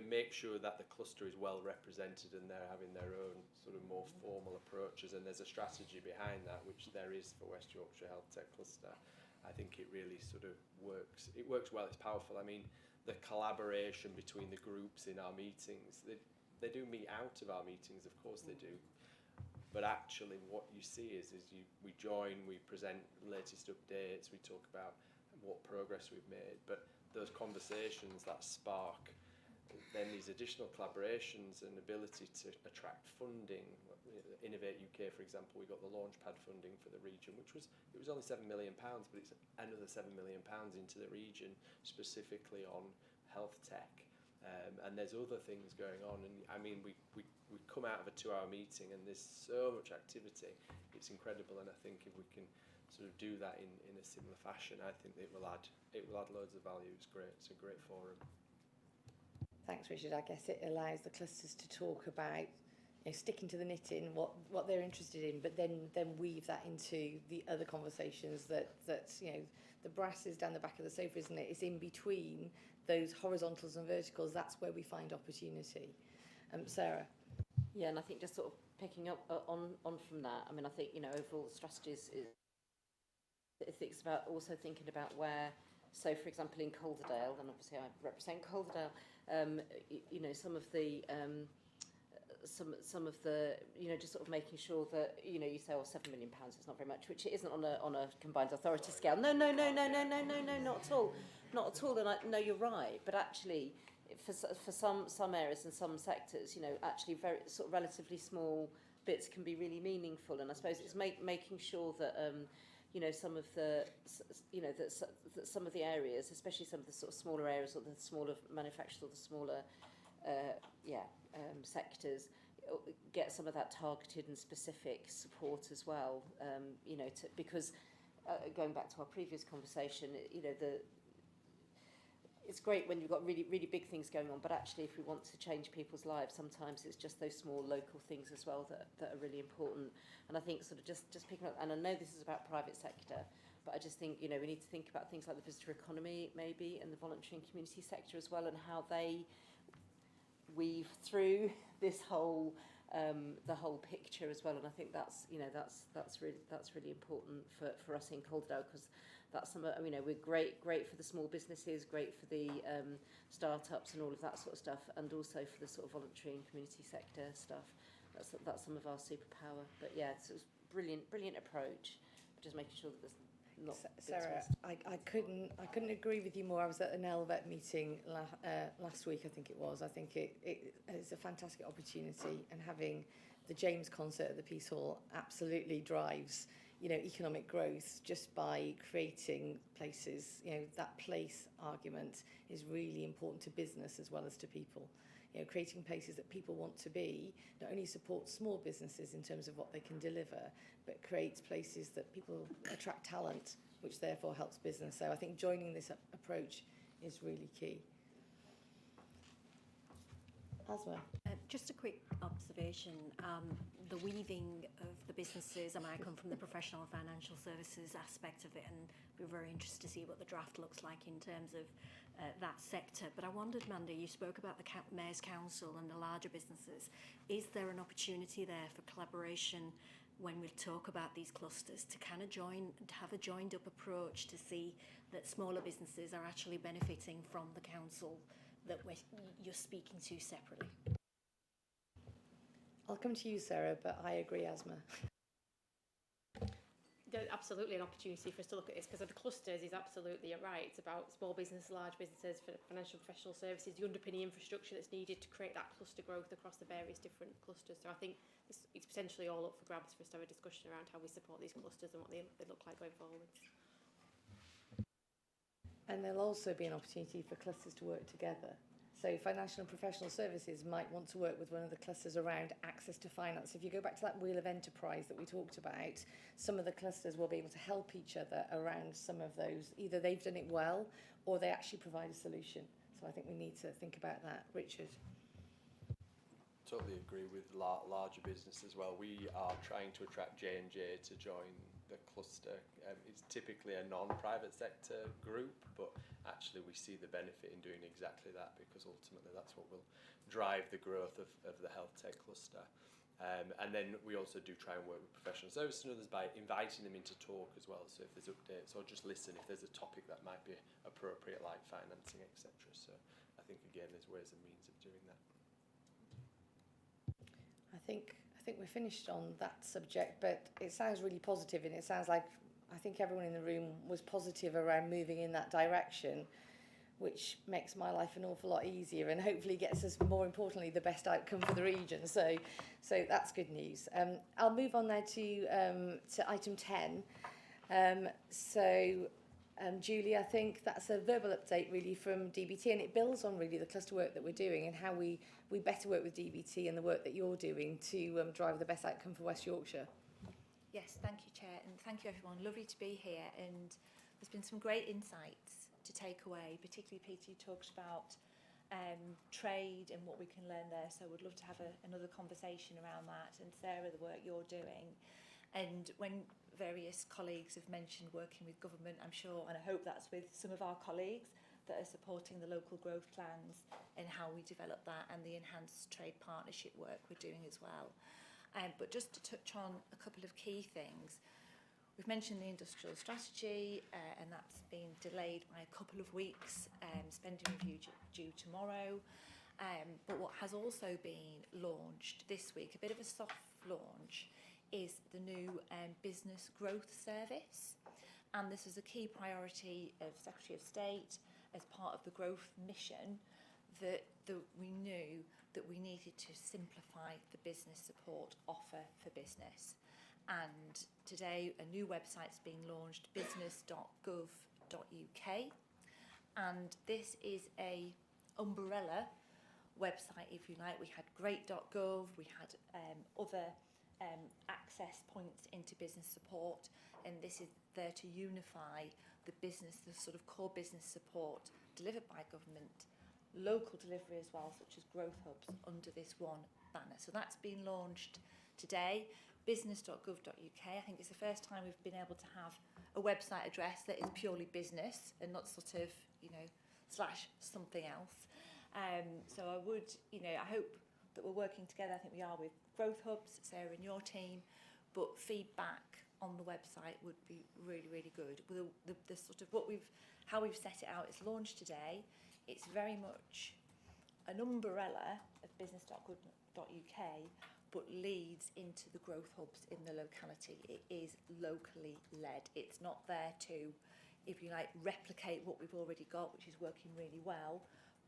make sure that the cluster is well represented and they're having their own sort of more formal approaches, and there's a strategy behind that, which there is for West Yorkshire Health Tech Cluster, I think it really sort of works. It works well, it's powerful. I mean, the collaboration between the groups in our meetings, they do meet out of our meetings, of course they do. But actually what you see is we join, we present latest updates, we talk about what progress we've made, but those conversations that spark then these additional collaborations and ability to attract funding. Innovate UK, for example, we got the Launchpad funding for the region, which was only £7 million, but it's another £7 million into the region, specifically on health tech. And there's other things going on. And I mean, we come out of a 2-hour meeting and there's so much activity. It's incredible. And I think if we can sort of do that in a similar fashion, I think it will add loads of value. It's great. It's a great forum. Thanks, Richard. I guess it allows the clusters to talk about, sticking to the knitting, what they're interested in, but then weave that into the other conversations that the brass is down the back of the sofa, isn't it? It's in between those horizontals and verticals. That's where we find opportunity. Sarah? Yeah, and I think just sort of picking up on from that, I mean, I think, overall the strategies it's about also thinking about where, so for example in Calderdale, and obviously I represent Calderdale, some of the just sort of making sure that you say, oh, £7 million, it's not very much, which it isn't on a combined authority scale. No, not at all, not at all. And I know you're right, but actually, for some areas and some sectors, actually very sort of relatively small bits can be really meaningful. And I suppose it's making sure that some of the that some of the areas, especially some of the sort of smaller areas or the smaller manufacturers or the smaller sectors, get some of that targeted and specific support as well. Because going back to our previous conversation, it's great when you've got really, really big things going on, but actually if we want to change people's lives, sometimes it's just those small local things as well that are really important. And I think sort of just picking up, and I know this is about private sector, but I just think, we need to think about things like the visitor economy maybe, and the voluntary and community sector as well, and how they weave through this whole the whole picture as well. And I think that's really important for us in Calderdale, because that's we're great for the small businesses, great for the startups and all of that sort of stuff, and also for the sort of voluntary and community sector stuff. That's some of our superpower. But yeah, it's a brilliant approach, but just making sure that there's not Sarah, I couldn't agree with you more. I was at an LVET meeting last week, I think it was. I think it is a fantastic opportunity, and having the James concert at the Peace Hall absolutely drives economic growth just by creating places. That place argument is really important to business as well as to people. Creating places that people want to be not only supports small businesses in terms of what they can deliver, but creates places that people attract talent, which therefore helps business. So I think joining this approach is really key. Asma. Just a quick observation. The weaving of the businesses, and I come from the professional and financial services aspect of it, and we're very interested to see what the draft looks like in terms of that sector. But I wondered, Mandy, you spoke about the Mayor's Council and the larger businesses. Is there an opportunity there for collaboration when we talk about these clusters to kind of have a joined up approach to see that smaller businesses are actually benefiting from the council that you're speaking to separately? I'll come to you, Sarah, but I agree, Asma. There's absolutely an opportunity for us to look at this, because of the clusters is absolutely right. It's about small business, large businesses, financial professional services, the underpinning infrastructure that's needed to create that cluster growth across the various different clusters. So I think it's potentially all up for grabs for us to have a discussion around how we support these clusters and what they look like going forward. And there'll also be an opportunity for clusters to work together. So financial and professional services might want to work with one of the clusters around access to finance. If you go back to that wheel of enterprise that we talked about, some of the clusters will be able to help each other around some of those. Either they've done it well or they actually provide a solution. So I think we need to think about that. Richard? Totally agree with larger business as well. We are trying to attract J&J to join the cluster. It's typically a non-private sector group, but actually we see the benefit in doing exactly that, because ultimately that's what will drive the growth of the health tech cluster. And then we also do try and work with professional services and others by inviting them into talk as well. So if there's updates, or just listen if there's a topic that might be appropriate, like financing, etc. So I think again there's ways and means of doing that. I think we're finished on that subject, but it sounds really positive, and it sounds like I think everyone in the room was positive around moving in that direction, which makes my life an awful lot easier and hopefully gets us, more importantly, the best outcome for the region. So that's good news. I'll move on now to item 10. Julie, I think that's a verbal update really from DBT, and it builds on really the cluster work that we're doing and how we better work with DBT and the work that you're doing to drive the best outcome for West Yorkshire. Yes, thank you, Chair, and thank you everyone. Lovely to be here, and there's been some great insights to take away, particularly Peter, you talked about trade and what we can learn there, so I would love to have another conversation around that, and Sarah, the work you're doing. And when various colleagues have mentioned working with government, I'm sure, and I hope that's with some of our colleagues that are supporting the local growth plans and how we develop that, and the enhanced trade partnership work we're doing as well. But just to touch on a couple of key things, we've mentioned the industrial strategy, and that's been delayed by a couple of weeks, spending review due tomorrow. But what has also been launched this week, a bit of a soft launch, is the new business growth service. And this is a key priority of Secretary of State as part of the growth mission, that we knew that we needed to simplify the business support offer for business. And today a new website's being launched, business.gov.uk, and this is a umbrella website, if you like. We had great.gov, we had other access points into business support, and this is there to unify the sort of core business support delivered by government, local delivery as well, such as growth hubs, under this one banner. So that's been launched today, business.gov.uk. I think it's the first time we've been able to have a website address that is purely business and not sort of, slash something else. So I would, I hope that we're working together. I think we are with growth hubs, Sarah and your team, but feedback on the website would be really, really good. The sort of how we've set it out, it's launched today. It's very much an umbrella of business.gov.uk, but leads into the growth hubs in the locality. It is locally led. It's not there to, if you like, replicate what we've already got, which is working really well,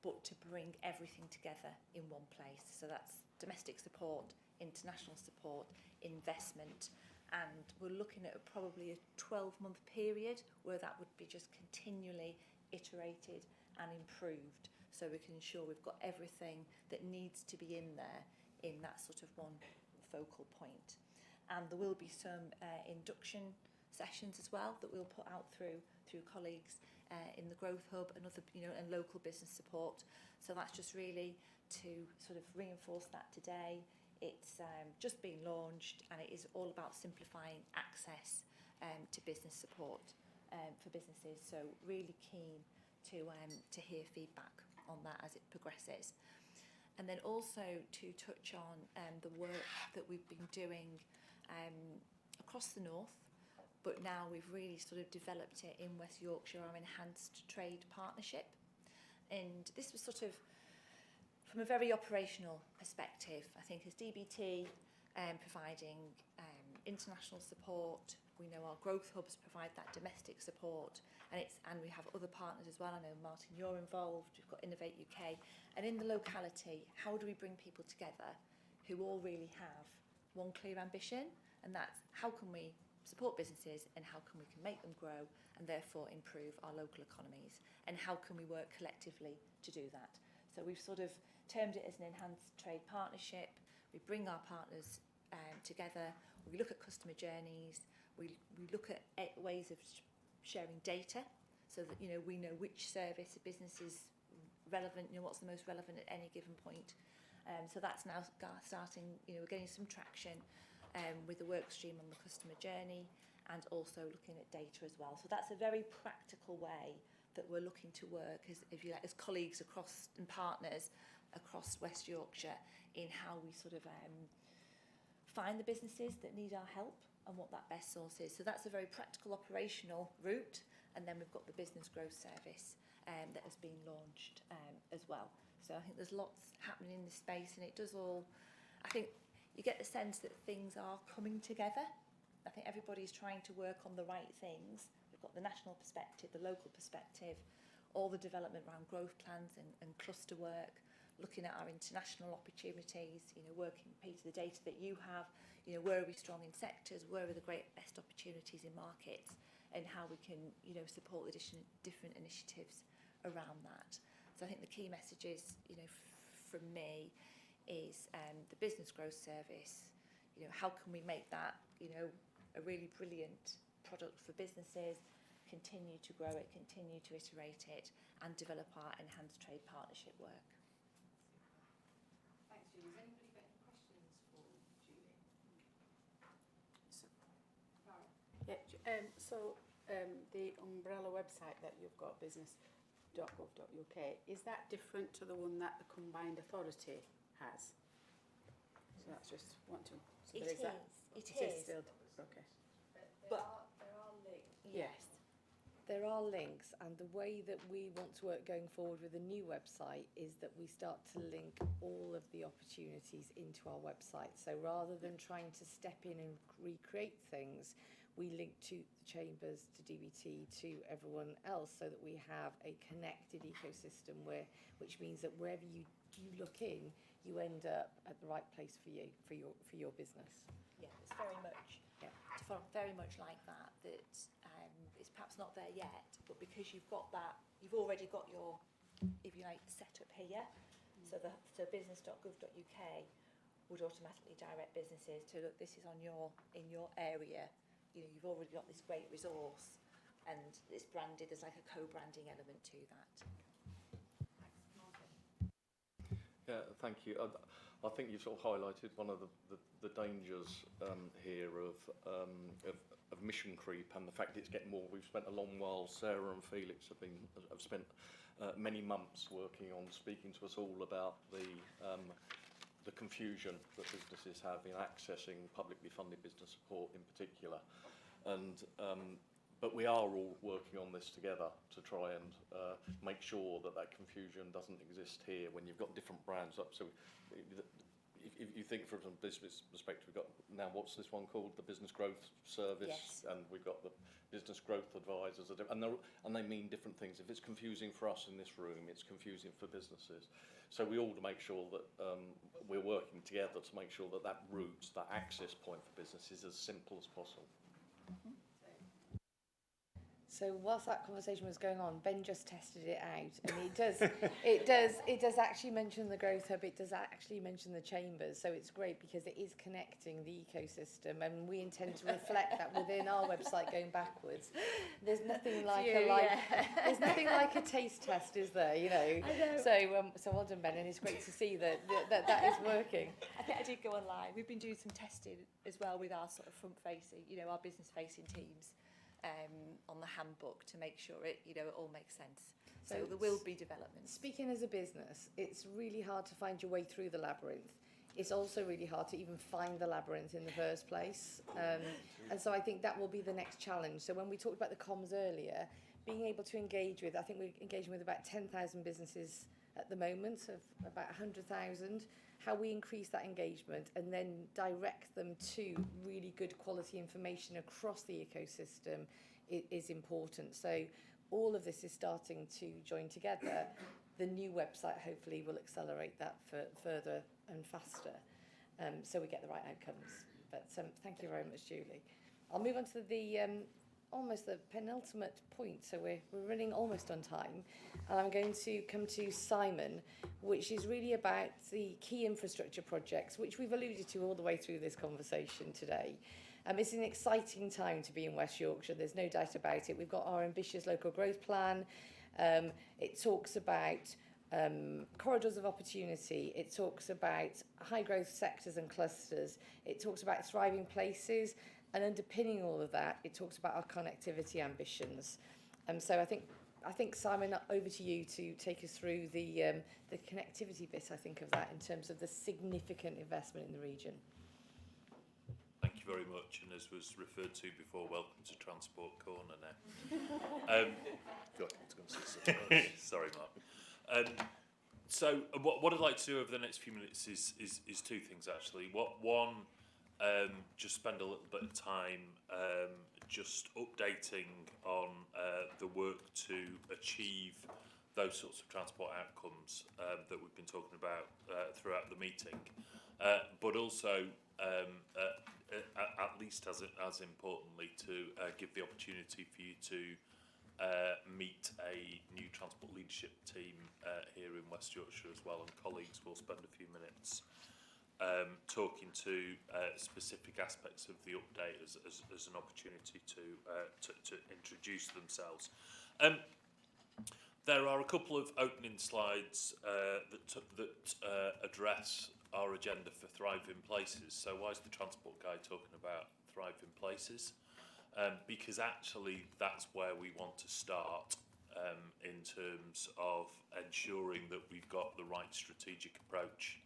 but to bring everything together in one place. So that's domestic support, international support, investment, and we're looking at probably a 12-month period where that would be just continually iterated and improved, so we can ensure we've got everything that needs to be in there in that sort of one focal point. And there will be some induction sessions as well that we'll put out through colleagues in the Growth Hub and other, and local business support. So that's just really to sort of reinforce that today. It's just been launched, and it is all about simplifying access to business support for businesses. So really keen to hear feedback on that as it progresses. And then also to touch on the work that we've been doing across the north, but now we've really sort of developed it in West Yorkshire, our enhanced trade partnership. And this was sort of from a very operational perspective. I think as DBT providing international support, we know our growth hubs provide that domestic support, and we have other partners as well. I know, Martin, you're involved, we've got Innovate UK. And in the locality, how do we bring people together who all really have one clear ambition? And that's how can we support businesses, and how can we make them grow and therefore improve our local economies, and how can we work collectively to do that? So we've sort of termed it as an enhanced trade partnership. We bring our partners together, we look at customer journeys, we look at ways of sharing data so that we know which service a business is relevant, what's the most relevant at any given point. So that's now starting, we're getting some traction with the work stream on the customer journey, and also looking at data as well. So that's a very practical way that we're looking to work as colleagues across and partners across West Yorkshire in how we sort of find the businesses that need our help and what that best source is. So that's a very practical operational route, and then we've got the business growth service that has been launched as well. So I think there's lots happening in this space, and it does all, I think you get the sense that things are coming together. I think everybody's trying to work on the right things. We've got the national perspective, the local perspective, all the development around growth plans and cluster work, looking at our international opportunities, working, Peter, the data that you have, where are we strong in sectors, where are the best opportunities in markets, and how we can, support the different initiatives around that. So I think the key messages, from me is the business growth service, how can we make that, a really brilliant product for businesses, continue to grow it, continue to iterate it, and develop our enhanced trade partnership work. Thanks, Julie. Has anybody got any questions for Julie? The umbrella website that you've got, business.gov.uk, is that different to the one that the combined authority has? So that's just want to. So It is still okay. But there are links. Yes. There are links, and the way that we want to work going forward with the new website is that we start to link all of the opportunities into our website. So rather than trying to step in and recreate things, we link to the chambers, to DBT, to everyone else, so that we have a connected ecosystem which means that wherever you look in, you end up at the right place for you, for your business. Yeah, it's very much like that. It's perhaps not there yet, but because you've got that, you've already got your, if you like, setup here. So business.gov.uk would automatically direct businesses to, look, this is in your area. You've already got this great resource, and it's branded. There's like a co-branding element to that. Yeah, thank you. I think you've sort of highlighted one of the dangers here of mission creep, and the fact it's getting more. We've spent a long while. Sarah and Felix have spent many months working on speaking to us all about the confusion that businesses have in accessing publicly funded business support in particular, and but we are all working on this together to try and make sure that confusion doesn't exist here when you've got different brands up. So if you think from a business perspective, we've got now, what's this one called? The Business Growth Service. Yes. And we've got the Business Growth Advisors, and they mean different things. If it's confusing for us in this room, it's confusing for businesses. So we all make sure that we're working together to make sure that route, that access point for business is as simple as possible. So whilst that conversation was going on, Ben just tested it out, and it does actually mention the growth hub. It does actually mention the chambers. So it's great because it is connecting the ecosystem, and we intend to reflect that within our website going backwards. There's nothing like there's nothing like a taste test, is there? You know. I know. So well done, Ben, and it's great to see that is working. I think I did go online. We've been doing some testing as well with our sort of front-facing, our business-facing teams. On the handbook to make sure it all makes sense. So there will be developments. Speaking as a business, it's really hard to find your way through the labyrinth. It's also really hard to even find the labyrinth in the first place. And so I think that will be the next challenge. So when we talked about the comms earlier, being able to engage with, I think we're engaging with about 10,000 businesses at the moment, of about 100,000. How we increase that engagement and then direct them to really good quality information across the ecosystem is important. So all of this is starting to join together. The new website hopefully will accelerate that further and faster, so we get the right outcomes. But thank you very much, Julie. I'll move on to the almost the penultimate point, so we're running almost on time, and I'm going to come to Simon, which is really about the key infrastructure projects, which we've alluded to all the way through this conversation today. It's an exciting time to be in West Yorkshire, there's no doubt about it. We've got our ambitious local growth plan. It talks about corridors of opportunity. It talks about high growth sectors and clusters. It talks about thriving places. And underpinning all of that, it talks about our connectivity ambitions. So I think Simon, over to you to take us through the connectivity bit. I think of that in terms of the significant investment in the region. Thank you very much, and as was referred to before, welcome to Transport Corner now. Sorry, Mark. So what I'd like to do over the next few minutes is two things actually. One. Just spend a little bit of time just updating on the work to achieve those sorts of transport outcomes that we've been talking about throughout the meeting, but also at least as importantly to give the opportunity for you to meet a new transport leadership team here in West Yorkshire as well, and colleagues will spend a few minutes talking to specific aspects of the update as an opportunity to introduce themselves. There are a couple of opening slides that address our agenda for thriving places. So why is the transport guy talking about thriving places? Because actually that's where we want to start in terms of ensuring that we've got the right strategic approach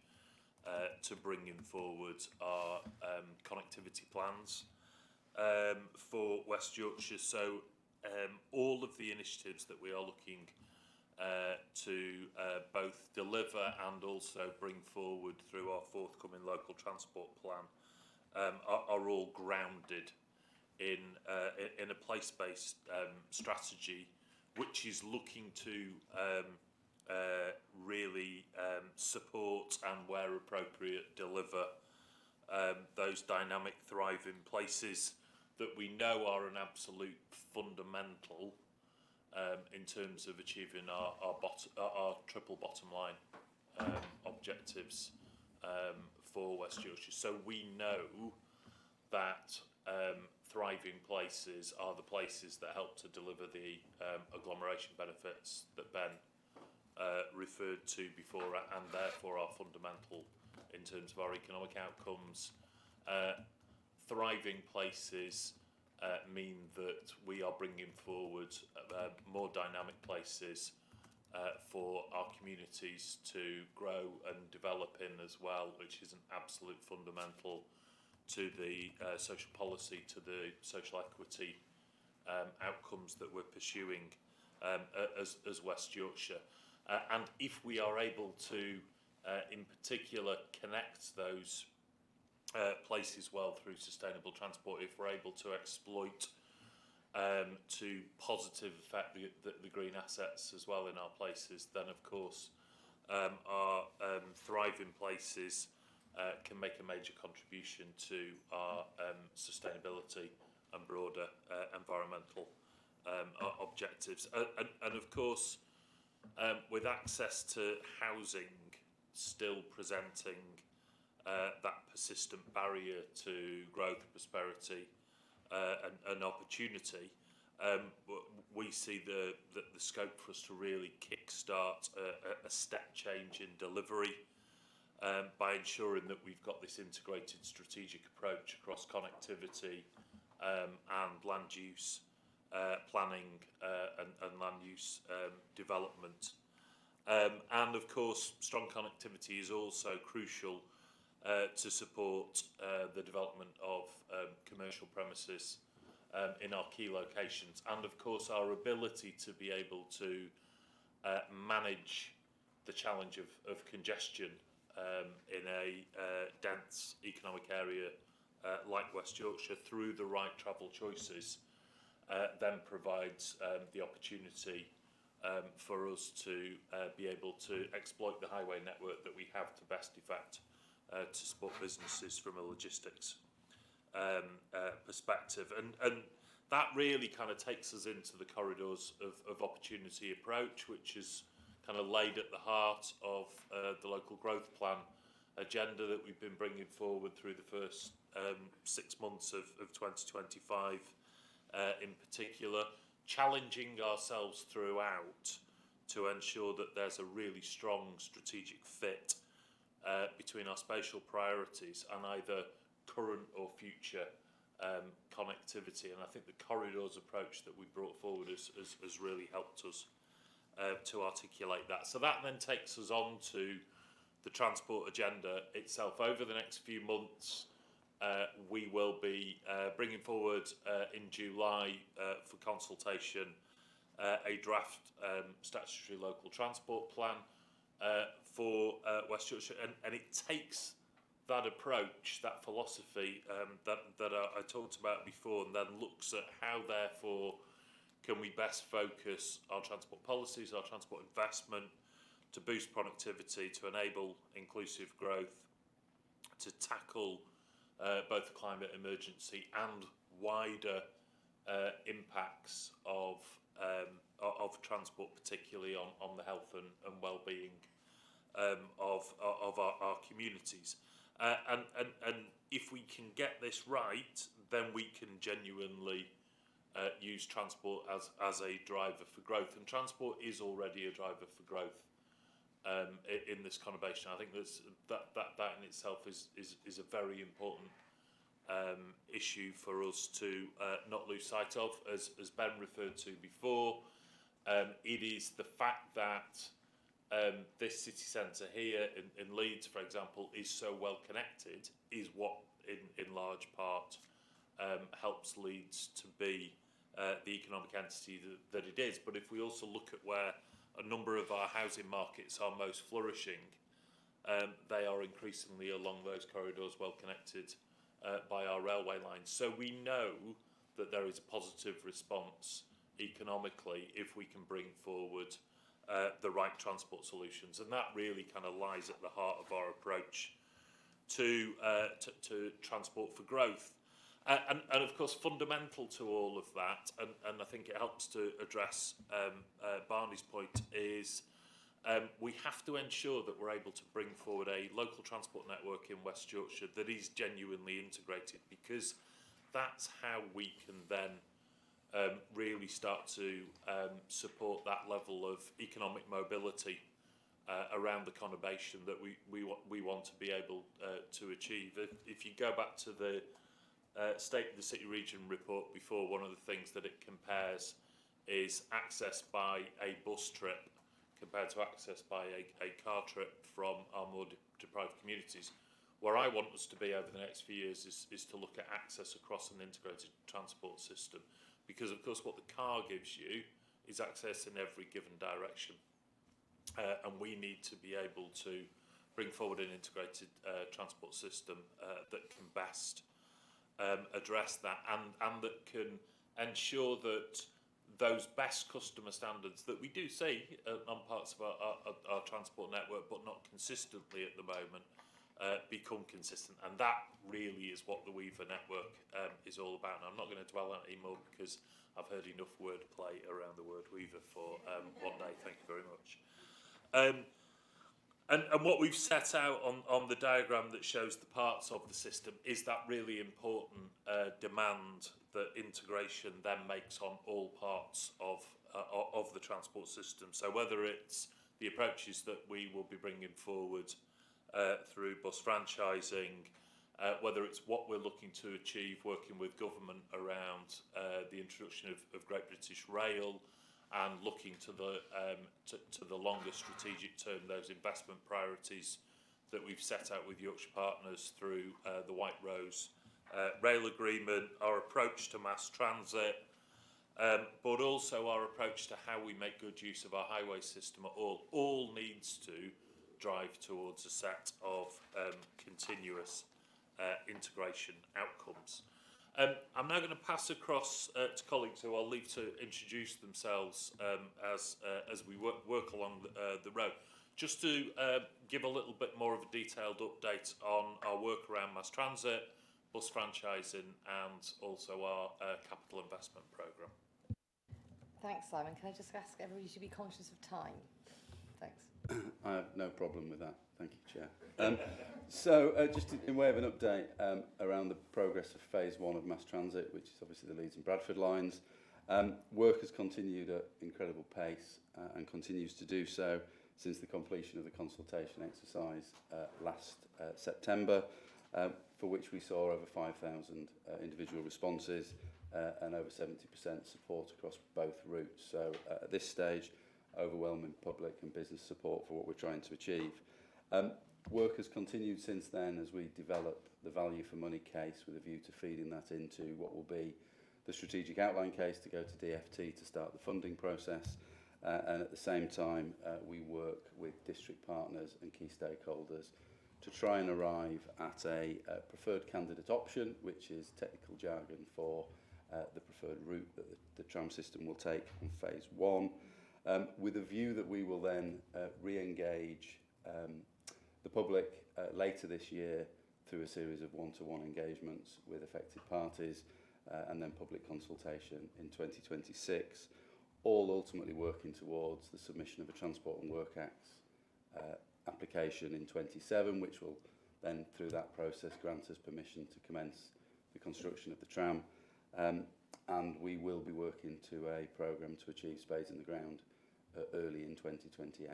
to bringing forward our connectivity plans for West Yorkshire. So all of the initiatives that we are looking to both deliver and also bring forward through our forthcoming local transport plan are all grounded in a place-based strategy, which is looking to really support and, where appropriate, deliver those dynamic, thriving places that we know are an absolute fundamental in terms of achieving our triple bottom line objectives for West Yorkshire. So we know that thriving places are the places that help to deliver the agglomeration benefits that Ben referred to before, and therefore are fundamental in terms of our economic outcomes. Thriving places mean that we are bringing forward more dynamic places for our communities to grow and develop in as well, which is an absolute fundamental to the social policy, to the social equity outcomes that we're pursuing as West Yorkshire. And if we are able to, in particular, connect those places well through sustainable transport, if we're able to exploit to positive effect the green assets as well in our places, then of course our thriving places can make a major contribution to our sustainability and broader environmental objectives. And of course, with access to housing still presenting that persistent barrier to growth, prosperity and opportunity, we see the scope for us to really kickstart a step change in delivery by ensuring that we've got this integrated strategic approach across connectivity and land use planning and land use development. And of course, strong connectivity is also crucial to support the development of commercial premises in our key locations, and of course our ability to be able to manage the challenge of congestion in a dense economic area like West Yorkshire through the right travel choices then provides the opportunity for us to be able to exploit the highway network that we have to best effect to support businesses from a logistics perspective. And that really kind of takes us into the corridors of opportunity approach, which is kind of laid at the heart of the local growth plan agenda that we've been bringing forward through the first 6 months of 2025 in particular, challenging ourselves throughout to ensure that there's a really strong strategic fit between our spatial priorities and either current or future connectivity. And I think the corridors approach that we brought forward has really helped us to articulate that. So that then takes us on to the transport agenda itself. Over the next few months, we will be bringing forward in July for consultation a draft statutory local transport plan for West Yorkshire, and it takes that approach, that philosophy that I talked about before, and then looks at how therefore can we best focus our transport policies, our transport investment to boost productivity, to enable inclusive growth, to tackle both the climate emergency and wider impacts of transport, particularly on the health and well-being of our communities. And if we can get this right, then we can genuinely use transport as a driver for growth. And transport is already a driver for growth in this conurbation. I think that in itself is a very important issue for us to not lose sight of. As Ben referred to before, it is the fact that this city centre here in Leeds, for example, is so well connected, is what in large part helps Leeds to be the economic entity that it is. But if we also look at where a number of our housing markets are most flourishing, they are increasingly along those corridors well connected by our railway lines. So we know that there is a positive response economically if we can bring forward the right transport solutions, and that really kind of lies at the heart of our approach to transport for growth. And of course, fundamental to all of that, and I think it helps to address Barney's point, is we have to ensure that we're able to bring forward a local transport network in West Yorkshire that is genuinely integrated, because that's how we can then really start to support that level of economic mobility around the conurbation that we want to be able to achieve. If you go back to the State of the City Region report before, one of the things that it compares is access by a bus trip compared to access by a car trip from our more deprived communities. Where I want us to be over the next few years is to look at access across an integrated transport system, because of course what the car gives you is access in every given direction, and we need to be able to bring forward an integrated transport system that can best address that, and that can ensure that those best customer standards that we do see on parts of our transport network, but not consistently at the moment, become consistent, and that really is what the Weaver network is all about. And I'm not going to dwell on it anymore because I've heard enough wordplay around the word Weaver for one day. Thank you very much. And what we've set out on the diagram that shows the parts of the system is that really important demand that integration then makes on all parts of the transport system. So whether it's the approaches that we will be bringing forward through bus franchising, whether it's what we're looking to achieve working with government around the introduction of Great British Rail, and looking to the longer strategic term, those investment priorities that we've set out with Yorkshire partners through the White Rose rail agreement, our approach to mass transit, but also our approach to how we make good use of our highway system at all needs to drive towards a set of continuous integration outcomes. I'm now going to pass across to colleagues who I'll leave to introduce themselves as we work along the road. Just to give a little bit more of a detailed update on our work around mass transit, bus franchising, and also our capital investment programme. Thanks, Simon. Can I just ask everybody to be conscious of time? Thanks. I have no problem with that. Thank you, Chair. So just in way of an update around the progress of phase 1 of mass transit, which is obviously the Leeds and Bradford lines. Work has continued at incredible pace and continues to do so since the completion of the consultation exercise last September, for which we saw over 5,000 individual responses and over 70% support across both routes. So at this stage, overwhelming public and business support for what we're trying to achieve. Work has continued since then as we develop the value for money case with a view to feeding that into what will be the strategic outline case to go to DFT to start the funding process. And at the same time, we work with district partners and key stakeholders to try and arrive at a preferred candidate option, which is technical jargon for the preferred route that the tram system will take on phase 1, with a view that we will then re-engage the public later this year through a series of one-to-one engagements with affected parties and then public consultation in 2026, all ultimately working towards the submission of a Transport and Work Acts application in 27, which will then, through that process, grant us permission to commence the construction of the tram. And we will be working to a programme to achieve spades in the ground early in 2028.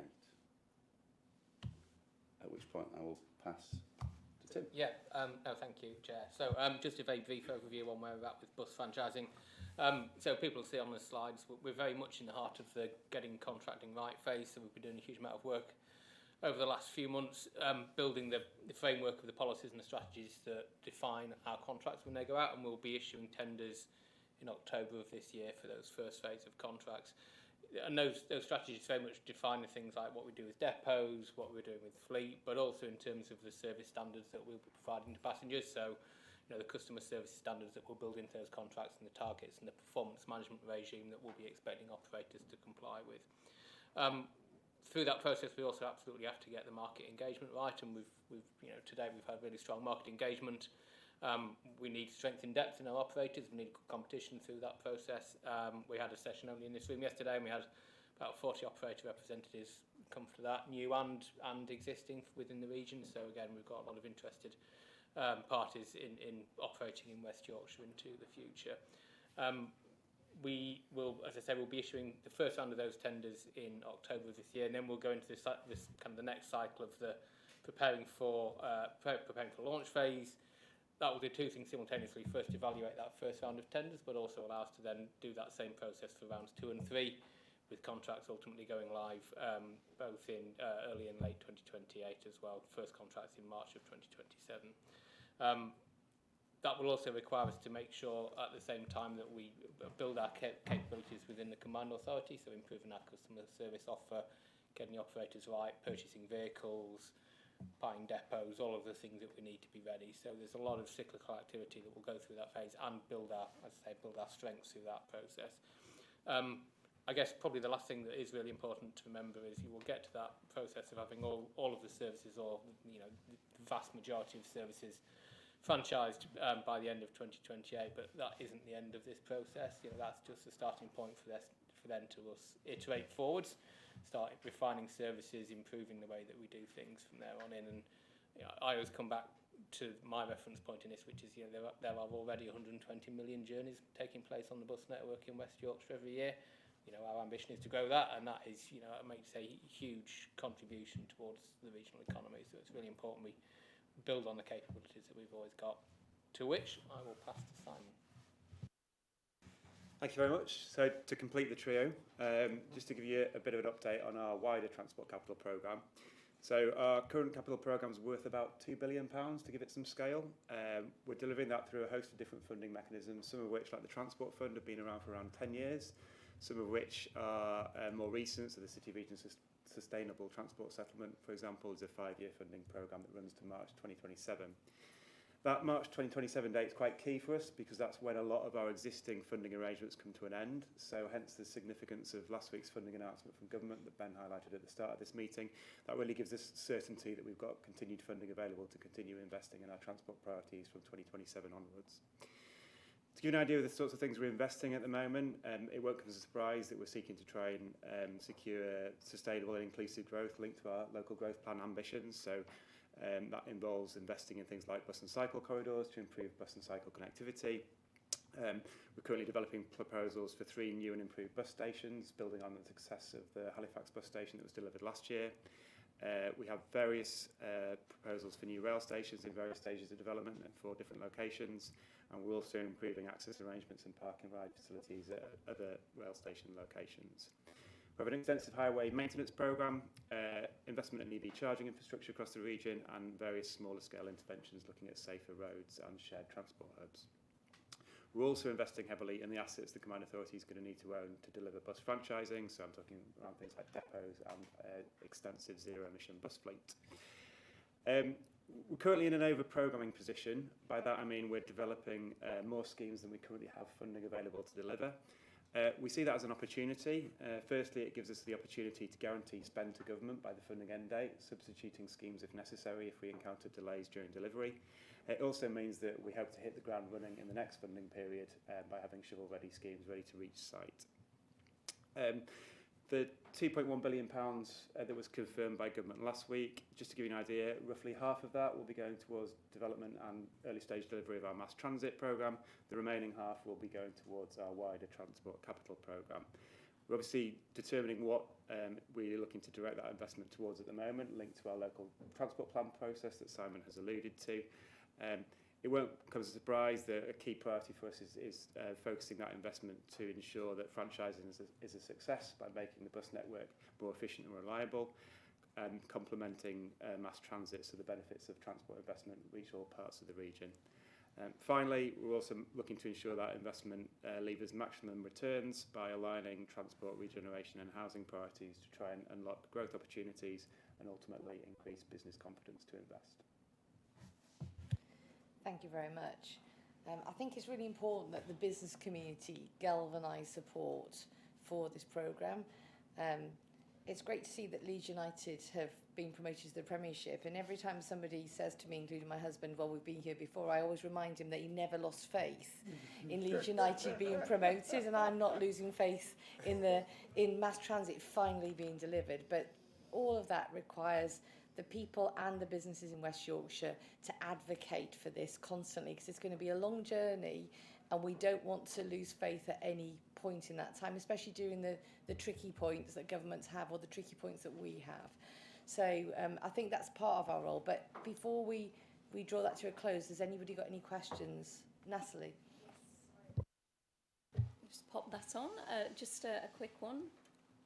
At which point I will pass to Tim. Yeah, no, thank you, Chair. So just a very brief overview on where we're at with bus franchising. So people see on the slides, we're very much in the heart of the getting contracting right phase, so we've been doing a huge amount of work over the last few months, building the framework of the policies and the strategies that define our contracts when they go out, and we'll be issuing tenders in October of this year for those first phase of contracts. And those strategies very much define the things like what we do with depots, what we're doing with fleet, but also in terms of the service standards that we'll be providing to passengers. So, you know, the customer service standards that we'll build into those contracts and the targets and the performance management regime that we'll be expecting operators to comply with. Through that process, we also absolutely have to get the market engagement right, and we've you know, today we've had really strong market engagement. We need strength in depth in our operators. We need competition through that process. We had a session only in this room yesterday, and we had about 40 operator representatives come to that, new and existing within the region. So again, we've got a lot of interested parties in operating in West Yorkshire into the future. We will, as I say, we'll be issuing the first round of those tenders in October of this year, and then we'll go into this kind of the next cycle of the preparing for launch phase. That will do two things simultaneously. First, evaluate that first round of tenders, but also allow us to then do that same process for rounds 2 and 3, with contracts ultimately going live both in early and late 2028 as well. First contracts in March of 2027. That will also require us to make sure at the same time that we build our capabilities within the combined authority, so improving our customer service offer, getting the operators right, purchasing vehicles, buying depots, all of the things that we need to be ready. So there's a lot of cyclical activity that will go through that phase and build our strengths through that process. I guess probably the last thing that is really important to remember is you will get to that process of having all of the services, or you know, the vast majority of services franchised by the end of 2028, but that isn't the end of this process. You know, that's just a starting point for them to iterate forwards, start refining services, improving the way that we do things from there on in. And you know, I always come back to my reference point in this, which is, you know, there are already 120 million journeys taking place on the bus network in West Yorkshire every year. You know, our ambition is to grow that, and that is, you know, it makes a huge contribution towards the regional economy. So it's really important we build on the capabilities that we've always got, to which I will pass to Simon. Thank you very much. So to complete the trio, just to give you a bit of an update on our wider transport capital programme. So our current capital programme is worth about £2 billion, to give it some scale. We're delivering that through a host of different funding mechanisms, some of which, like the Transport Fund, have been around for around 10 years, some of which are more recent, so the City Region Sustainable Transport Settlement, for example, is a 5-year funding programme that runs to March 2027. That March 2027 date is quite key for us because that's when a lot of our existing funding arrangements come to an end. So hence the significance of last week's funding announcement from government that Ben highlighted at the start of this meeting. That really gives us certainty that we've got continued funding available to continue investing in our transport priorities from 2027 onwards. To give you an idea of the sorts of things we're investing at the moment, it won't come as a surprise that we're seeking to try and secure sustainable and inclusive growth linked to our local growth plan ambitions. So that involves investing in things like bus and cycle corridors to improve bus and cycle connectivity. We're currently developing proposals for 3 new and improved bus stations, building on the success of the Halifax bus station that was delivered last year. We have various proposals for new rail stations in various stages of development in 4 different locations, and we're also improving access arrangements and park and ride facilities at other rail station locations. We have an extensive highway maintenance programme, investment in EV charging infrastructure across the region, and various smaller scale interventions looking at safer roads and shared transport hubs. We're also investing heavily in the assets the Combined Authority is going to need to own to deliver bus franchising, so I'm talking around things like depots and extensive zero-emission bus fleet. We're currently in an over-programming position. By that I mean we're developing more schemes than we currently have funding available to deliver. We see that as an opportunity. Firstly, it gives us the opportunity to guarantee spend to government by the funding end date, substituting schemes if necessary if we encounter delays during delivery. It also means that we hope to hit the ground running in the next funding period by having shovel-ready schemes ready to reach site. The £2.1 billion that was confirmed by government last week, just to give you an idea, roughly half of that will be going towards development and early stage delivery of our mass transit programme. The remaining half will be going towards our wider transport capital programme. We're obviously determining what we're looking to direct that investment towards at the moment, linked to our local transport plan process that Simon has alluded to. It won't come as a surprise that a key priority for us is focusing that investment to ensure that franchising is a success by making the bus network more efficient and reliable, and complementing mass transit so the benefits of transport investment reach all parts of the region. Finally, we're also looking to ensure that investment levers maximum returns by aligning transport regeneration and housing priorities to try and unlock growth opportunities and ultimately increase business confidence to invest. Thank you very much. I think it's really important that the business community galvanise support for this programme. It's great to see that Leeds United have been promoted to the Premiership, and every time somebody says to me, including my husband, well, we've been here before, I always remind him that he never lost faith in Leeds United being promoted, and I'm not losing faith in mass transit finally being delivered. But all of that requires the people and the businesses in West Yorkshire to advocate for this constantly, because it's going to be a long journey and we don't want to lose faith at any point in that time, especially during the tricky points that governments have or the tricky points that we have. So I think that's part of our role. But before we draw that to a close, has anybody got any questions? Natalie? Just pop that on. Just a quick one.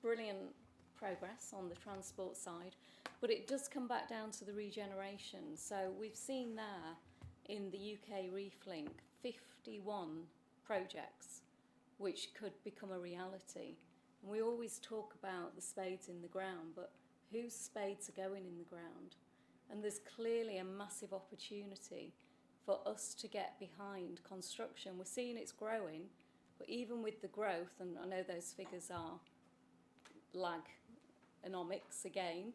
Brilliant progress on the transport side, but it does come back down to the regeneration. So we've seen there in the UK Reef Link 51 projects which could become a reality. And we always talk about the spades in the ground, but whose spades are going in the ground? And there's clearly a massive opportunity for us to get behind construction. We're seeing it's growing, but even with the growth, and I know those figures are lag-onomics again,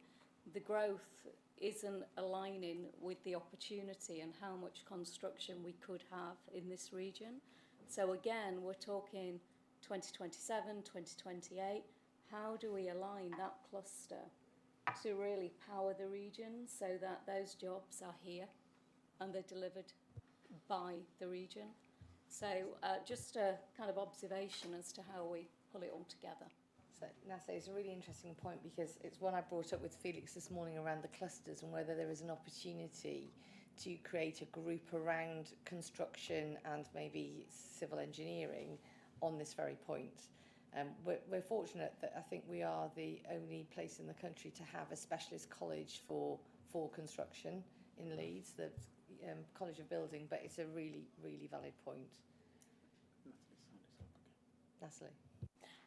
the growth isn't aligning with the opportunity and how much construction we could have in this region. So again, we're talking 2027, 2028. How do we align that cluster to really power the region so that those jobs are here and they're delivered by the region? So just a kind of observation as to how we pull it all together. So, Nasa, it's a really interesting point because it's one I brought up with Felix this morning around the clusters and whether there is an opportunity to create a group around construction and maybe civil engineering on this very point. We're fortunate that I think we are the only place in the country to have a specialist college for construction in Leeds, the College of Building, but it's a really, really valid point. Natalie.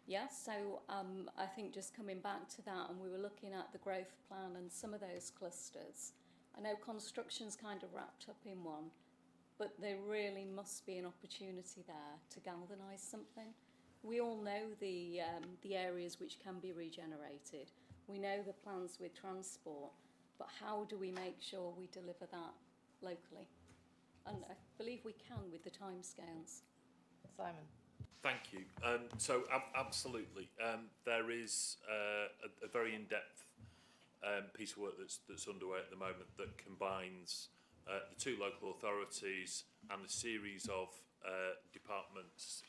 Yeah, so I think just coming back to that, and we were looking at the growth plan and some of those clusters. I know construction's kind of wrapped up in one, but there really must be an opportunity there to galvanise something. We all know the areas which can be regenerated. We know the plans with transport, but how do we make sure we deliver that locally? And I believe we can with the timescales. Simon. Thank you. So absolutely, there is a very in-depth piece of work that's underway at the moment that combines the two local authorities and a series of departments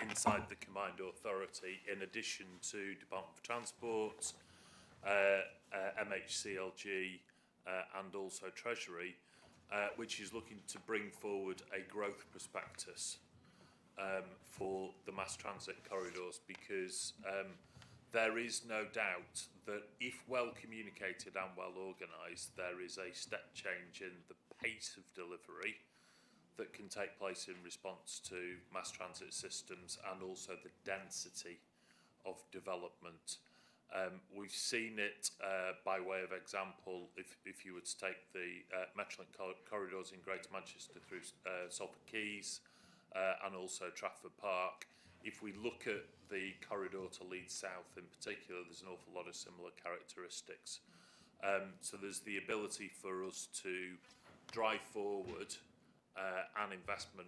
inside the combined authority, in addition to Department for Transport, MHCLG, and also Treasury, which is looking to bring forward a growth prospectus for the mass transit corridors, because there is no doubt that if well communicated and well organised, there is a step change in the pace of delivery that can take place in response to mass transit systems and also the density of development. We've seen it by way of example, if you were to take the Metrolink corridors in Greater Manchester through Salford Quays, and also Trafford Park. If we look at the corridor to Leeds South in particular, there's an awful lot of similar characteristics. So there's the ability for us to drive forward an investment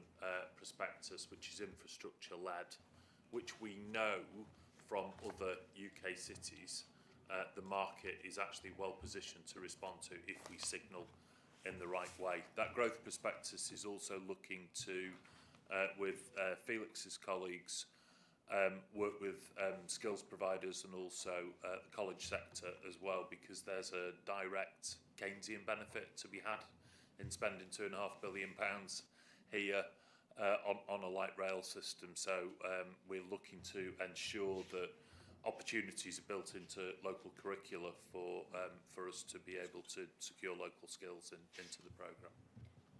prospectus which is infrastructure led, which we know from other UK cities the market is actually well positioned to respond to if we signal in the right way. That growth prospectus is also looking to with Felix's colleagues, work with skills providers and also the college sector as well, because there's a direct Keynesian benefit to be had in spending £2.5 billion here on a light rail system. So we're looking to ensure that opportunities are built into local curricula for us to be able to secure local skills into the programme.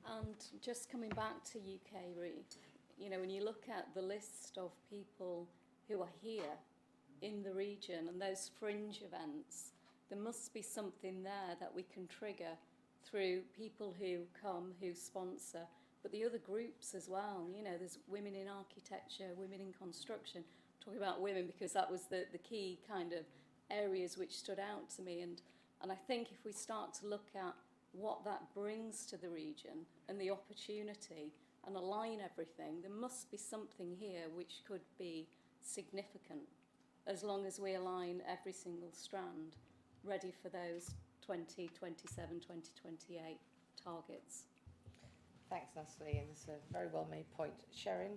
And just coming back to UK REIT, you know, when you look at the list of people who are here in the region and those fringe events, there must be something there that we can trigger through people who come, who sponsor, but the other groups as well. You know, there's women in architecture, women in construction. I'm talking about women because that was the key kind of areas which stood out to me. And I think if we start to look at what that brings to the region and the opportunity and align everything, there must be something here which could be significant, as long as we align every single strand ready for those 2027, 2028 targets. Thanks, Natalie, and it's a very well made point. Sharon,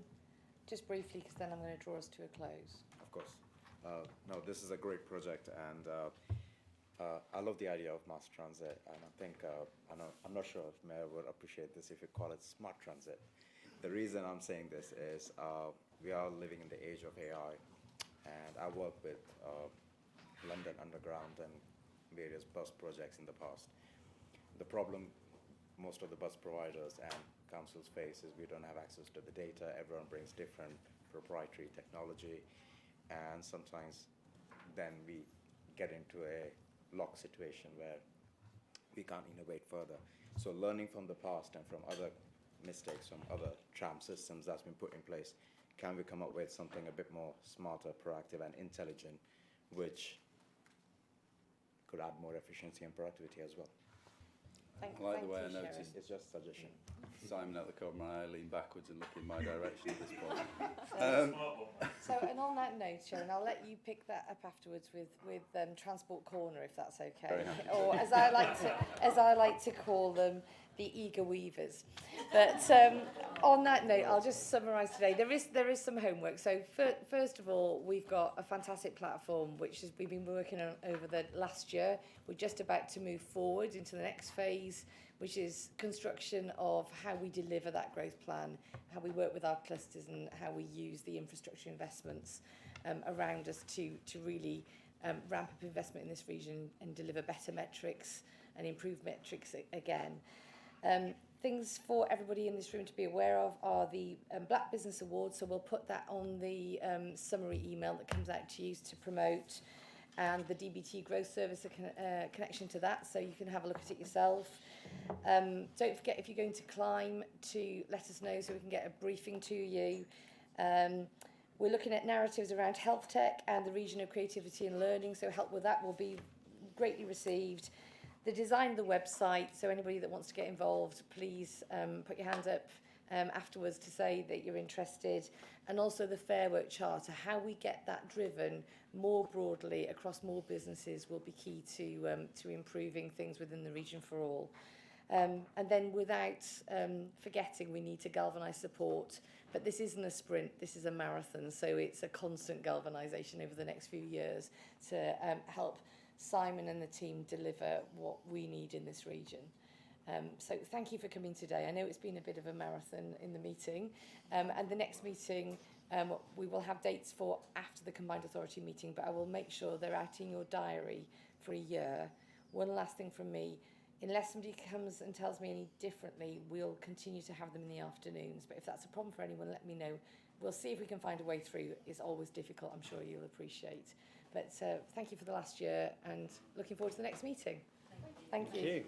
just briefly, because then I'm going to draw us to a close. Of course. No, this is a great project, and I love the idea of mass transit, and I think I'm not sure if Mayor would appreciate this if you call it smart transit. The reason I'm saying this is we are living in the age of AI, and I worked with London Underground and various bus projects in the past. The problem most of the bus providers and councils face is we don't have access to the data. Everyone brings different proprietary technology, and sometimes then we get into a lock situation where we can't innovate further. So learning from the past and from other mistakes from other tram systems that's been put in place, can we come up with something a bit more smarter, proactive and intelligent, which could add more efficiency and productivity as well? I like the way I you, Sharon. noticed It's just a suggestion. Simon at the corner of my eye lean backwards and look in my direction at this point. So, and on that note, Sharon, I'll let you pick that up afterwards with Transport Corner, if that's okay, Very happy. or as I like to call them, the eager weavers. But on that note, I'll just summarise today. There is some homework. So first of all, we've got a fantastic platform which we've been working on over the last year. We're just about to move forward into the next phase, which is construction of how we deliver that growth plan, how we work with our clusters, and how we use the infrastructure investments around us to really ramp up investment in this region and deliver better metrics and improve metrics again. Things for everybody in this room to be aware of are the Black Business Awards, so we'll put that on the summary email that comes out to you to promote, and the DBT Growth Service connection to that, so you can have a look at it yourself. Don't forget, if you're going to climb, to let us know so we can get a briefing to you. We're looking at narratives around health tech and the region of creativity and learning, so help with that will be greatly received. The design of the website, so anybody that wants to get involved, please put your hand up afterwards to say that you're interested. And also the Fair Work Charter, how we get that driven more broadly across more businesses will be key to improving things within the region for all. And then without forgetting, we need to galvanise support. But this isn't a sprint, this is a marathon. So it's a constant galvanisation over the next few years to help Simon and the team deliver what we need in this region. So thank you for coming today. I know it's been a bit of a marathon in the meeting. And the next meeting, we will have dates for after the Combined Authority meeting, but I will make sure they're out in your diary for a year. One last thing from me. Unless somebody comes and tells me any differently, we'll continue to have them in the afternoons. But if that's a problem for anyone, let me know. We'll see if we can find a way through. It's always difficult, I'm sure you'll appreciate. But thank you for the last year and looking forward to the next meeting. Thank you.